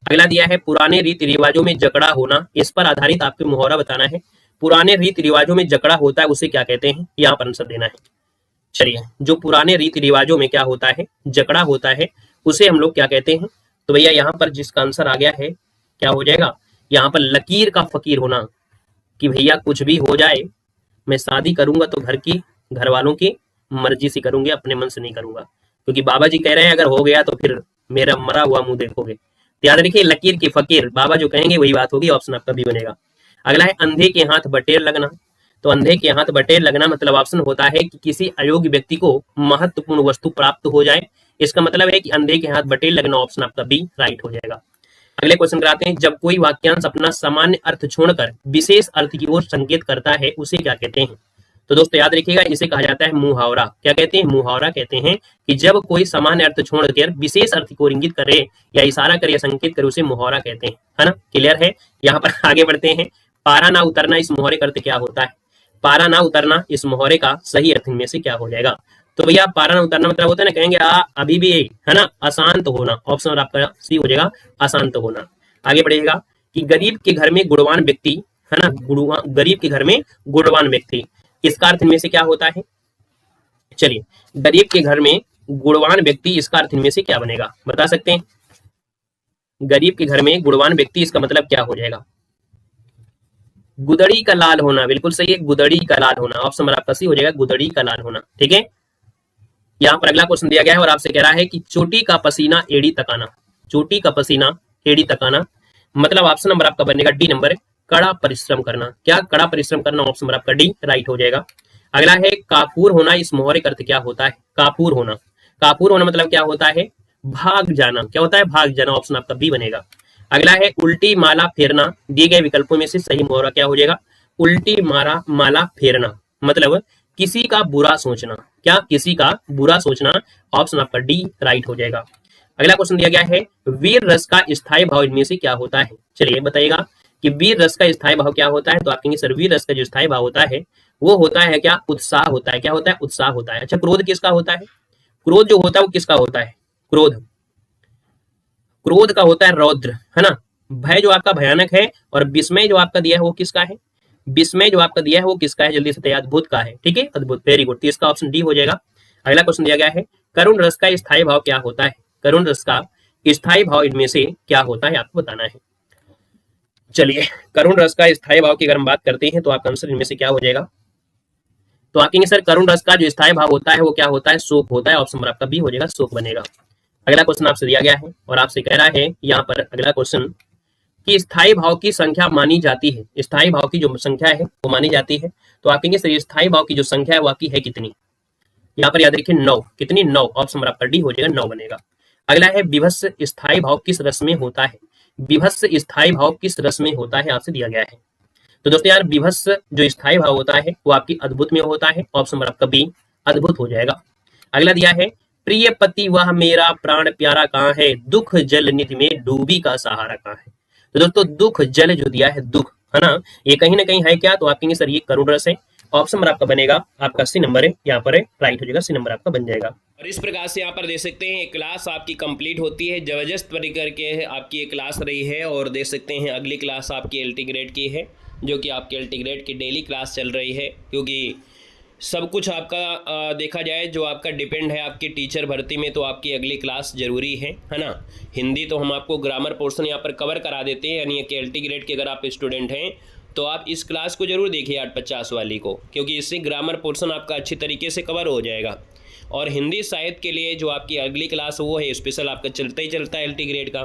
अगला दिया है पुराने रीति रिवाजों में जकड़ा होना, इस पर आधारित आपको मुहावरा बताना है। पुराने रीति रिवाजों में जकड़ा होता है उसे क्या कहते हैं, यहाँ पर आंसर देना है। चलिए जो पुराने रीति रिवाजों में क्या होता है, जकड़ा होता है, उसे हम लोग क्या कहते हैं। तो भैया यहाँ पर जिसका आंसर आ गया है क्या हो जाएगा, यहाँ पर लकीर का फकीर होना, कि भैया कुछ भी हो जाए मैं शादी करूंगा तो घर वालों की मर्जी से करूंगी, अपने मन से नहीं करूंगा, क्योंकि बाबा जी कह रहे हैं अगर हो गया तो फिर मेरा मरा हुआ मुंह देखोगे। याद रखिए लकीर की फकीर, बाबा जो कहेंगे वही बात होगी, ऑप्शन आपका भी बनेगा। अगला है अंधे के हाथ बटेर लगना, तो अंधे के हाथ बटेर लगना मतलब ऑप्शन होता है कि किसी अयोग्य व्यक्ति को महत्वपूर्ण वस्तु प्राप्त हो जाए, इसका मतलब है कि अंधे के हाथ बटेर लगना, ऑप्शन आपका बी राइट हो जाएगा। अगले क्वेश्चन कराते हैं, जब कोई वाक्यांश अपना सामान्य अर्थ छोड़कर विशेष अर्थ की ओर संकेत करता है उसे क्या कहते हैं। तो दोस्तों याद रखिएगा इसे कहा जाता है मुहावरा। क्या कहते हैं, मुहावरा कहते हैं कि जब कोई सामान्य अर्थ छोड़कर विशेष अर्थ को इंगित करे या इशारा करे या संकेत करे उसे मुहावरा कहते हैं, है ना। क्लियर है। यहाँ पर आगे बढ़ते हैं, पारा ना उतरना, इस मुहावरे का अर्थ क्या होता है। पारा ना उतरना इस मुहावरे का सही अर्थ में से क्या हो जाएगा। तो भैया पारा ना उतरना मतलब होता है ना, कहेंगे अभी भी है ना अशांत होना, ऑप्शन आपका सी हो जाएगा अशांत होना। आगे बढ़ेगा कि गरीब के घर में गुणवान व्यक्ति, है ना, गरीब के घर में गुणवान व्यक्ति, इसका अर्थ इनमें से क्या होता है। चलिए गरीब के घर में गुणवान व्यक्ति, इसका अर्थ इनमें से क्या बनेगा, बता सकते हैं। गरीब के घर में गुणवान व्यक्ति, इसका मतलब क्या हो जाएगा। गुदड़ी का लाल होना, बिल्कुल सही है, गुदड़ी का लाल होना, ऑप्शन नंबर आपका सी हो जाएगा, गुदड़ी का लाल होना। ठीक है। यहाँ पर अगला क्वेश्चन दिया गया है और आपसे कह रहा है कि चोटी का पसीना एड़ी तकाना, चोटी का पसीना एड़ी तकाना मतलब ऑप्शन नंबर आपका बनेगा डी नंबर, कड़ा परिश्रम करना। क्या, कड़ा परिश्रम करना, ऑप्शन नंबर आपका डी राइट हो जाएगा। अगला है काफूर होना, इस मुहावरे का अर्थ क्या होता है। काफूर होना, काफूर होना मतलब क्या होता है, भाग जाना। क्या होता है, भाग जाना, ऑप्शन आपका बी बनेगा। अगला है उल्टी माला फेरना, दिए गए विकल्पों में से सही मुहावरा क्या हो जाएगा। उल्टी माला फेरना मतलब किसी का बुरा सोचना। क्या, किसी का बुरा सोचना, ऑप्शन आपका डी राइट हो जाएगा। अगला क्वेश्चन दिया गया है वीर रस का स्थायी भाव इनमें से क्या होता है। चलिए बताइएगा कि वीर रस का स्थायी भाव क्या होता है। तो आप कहेंगे सर वीर रस का जो स्थायी भाव होता है वो होता है क्या, उत्साह होता है। क्या होता है, उत्साह होता है। अच्छा, क्रोध किसका होता है? क्रोध जो होता है वो किसका होता है? क्रोध, क्रोध का होता है रौद्र, है ना। भय जो आपका भयानक है, और विस्मय जो आपका दिया है वो किसका है? विस्मय जो आपका दिया है वो किसका है? जल्दी से बताइए। अद्भुत का है। ठीक है, अद्भुत, वेरी गुड। तो इसका ऑप्शन डी हो जाएगा। अगला क्वेश्चन दिया गया है करुण रस का स्थायी भाव क्या होता है। करुण रस का स्थायी भाव इनमें से क्या होता है, आपको बताना है। चलिए, करुण रस का स्थायी भाव की अगर हम बात करते हैं तो आपका आंसर इनमें से क्या हो जाएगा? तो आप कहेंगे सर करुण रस का जो स्थायी भाव होता है वो क्या होता है? शोक होता है। ऑप्शन नंबर आपका बी हो जाएगा, शोक बनेगा। अगला क्वेश्चन आपसे दिया गया है और आपसे कह रहा है यहाँ पर अगला क्वेश्चन कि स्थायी भाव की संख्या मानी जाती है। स्थायी भाव की जो संख्या है वो मानी जाती है। तो आप कहेंगे सर स्थायी भाव की जो संख्या है वो आपकी है कितनी? यहाँ पर याद रखिए 9। कितनी? 9। ऑप्शन नंबर आपका डी हो जाएगा, 9 बनेगा। अगला है विभत्स स्थायी भाव किस रस में होता है। विभत्स स्थायी भाव किस रस में होता है, आपसे दिया गया है। तो दोस्तों यार विभत्स जो स्थायी भाव होता है वो आपकी अद्भुत में होता है। ऑप्शन नंबर आपका बी, अद्भुत हो जाएगा। अगला दिया है प्रिय पति वह मेरा प्राण प्यारा कहाँ है, दुख जल निधि में डूबी का सहारा कहाँ है। तो दोस्तों दुख जल जो दिया है, दुख, है ना, ये कहीं ना कहीं है क्या? तो आप कहेंगे सर ये करुण रस है। ऑप्शन नंबर आपका बनेगा आपका सी नंबर है, यहाँ पर राइट हो जाएगा, सी नंबर आपका बन जाएगा। और इस प्रकार से यहाँ पर देख सकते हैं क्लास आपकी कंप्लीट होती है। जबरदस्त तरीके के आपकी ये क्लास रही है। और देख सकते हैं अगली क्लास आपकी एलटी ग्रेड की है, जो कि आपके एलटी ग्रेड की डेली क्लास चल रही है। क्योंकि सब कुछ आपका देखा जाए जो आपका डिपेंड है आपकी टीचर भर्ती में, तो आपकी अगली क्लास जरूरी है ना। हिंदी तो हम आपको ग्रामर पोर्शन यहाँ पर कवर करा देते हैं, यानी कि एलटी ग्रेड के अगर आप स्टूडेंट हैं तो आप इस क्लास को जरूर देखिए 850 वाली को, क्योंकि इससे ग्रामर पोर्शन आपका अच्छी तरीके से कवर हो जाएगा। और हिंदी साहित्य के लिए जो आपकी अगली क्लास वो है स्पेशल आपका चलता ही चलता है एलटी ग्रेड का।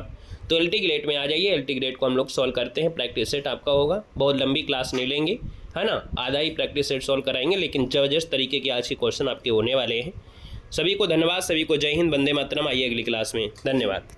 तो एलटी ग्रेड में आ जाइए, एलटी ग्रेड को हम लोग सॉल्व करते हैं। प्रैक्टिस सेट आपका होगा, बहुत लंबी क्लास नहीं लेंगे, है ना, आधा ही प्रैक्टिस सेट सॉल्व कराएंगे, लेकिन जबरदस्त तरीके के आज के क्वेश्चन आपके होने वाले हैं। सभी को धन्यवाद, सभी को जय हिंद, वंदे मातरम। आइए अगली क्लास में, धन्यवाद।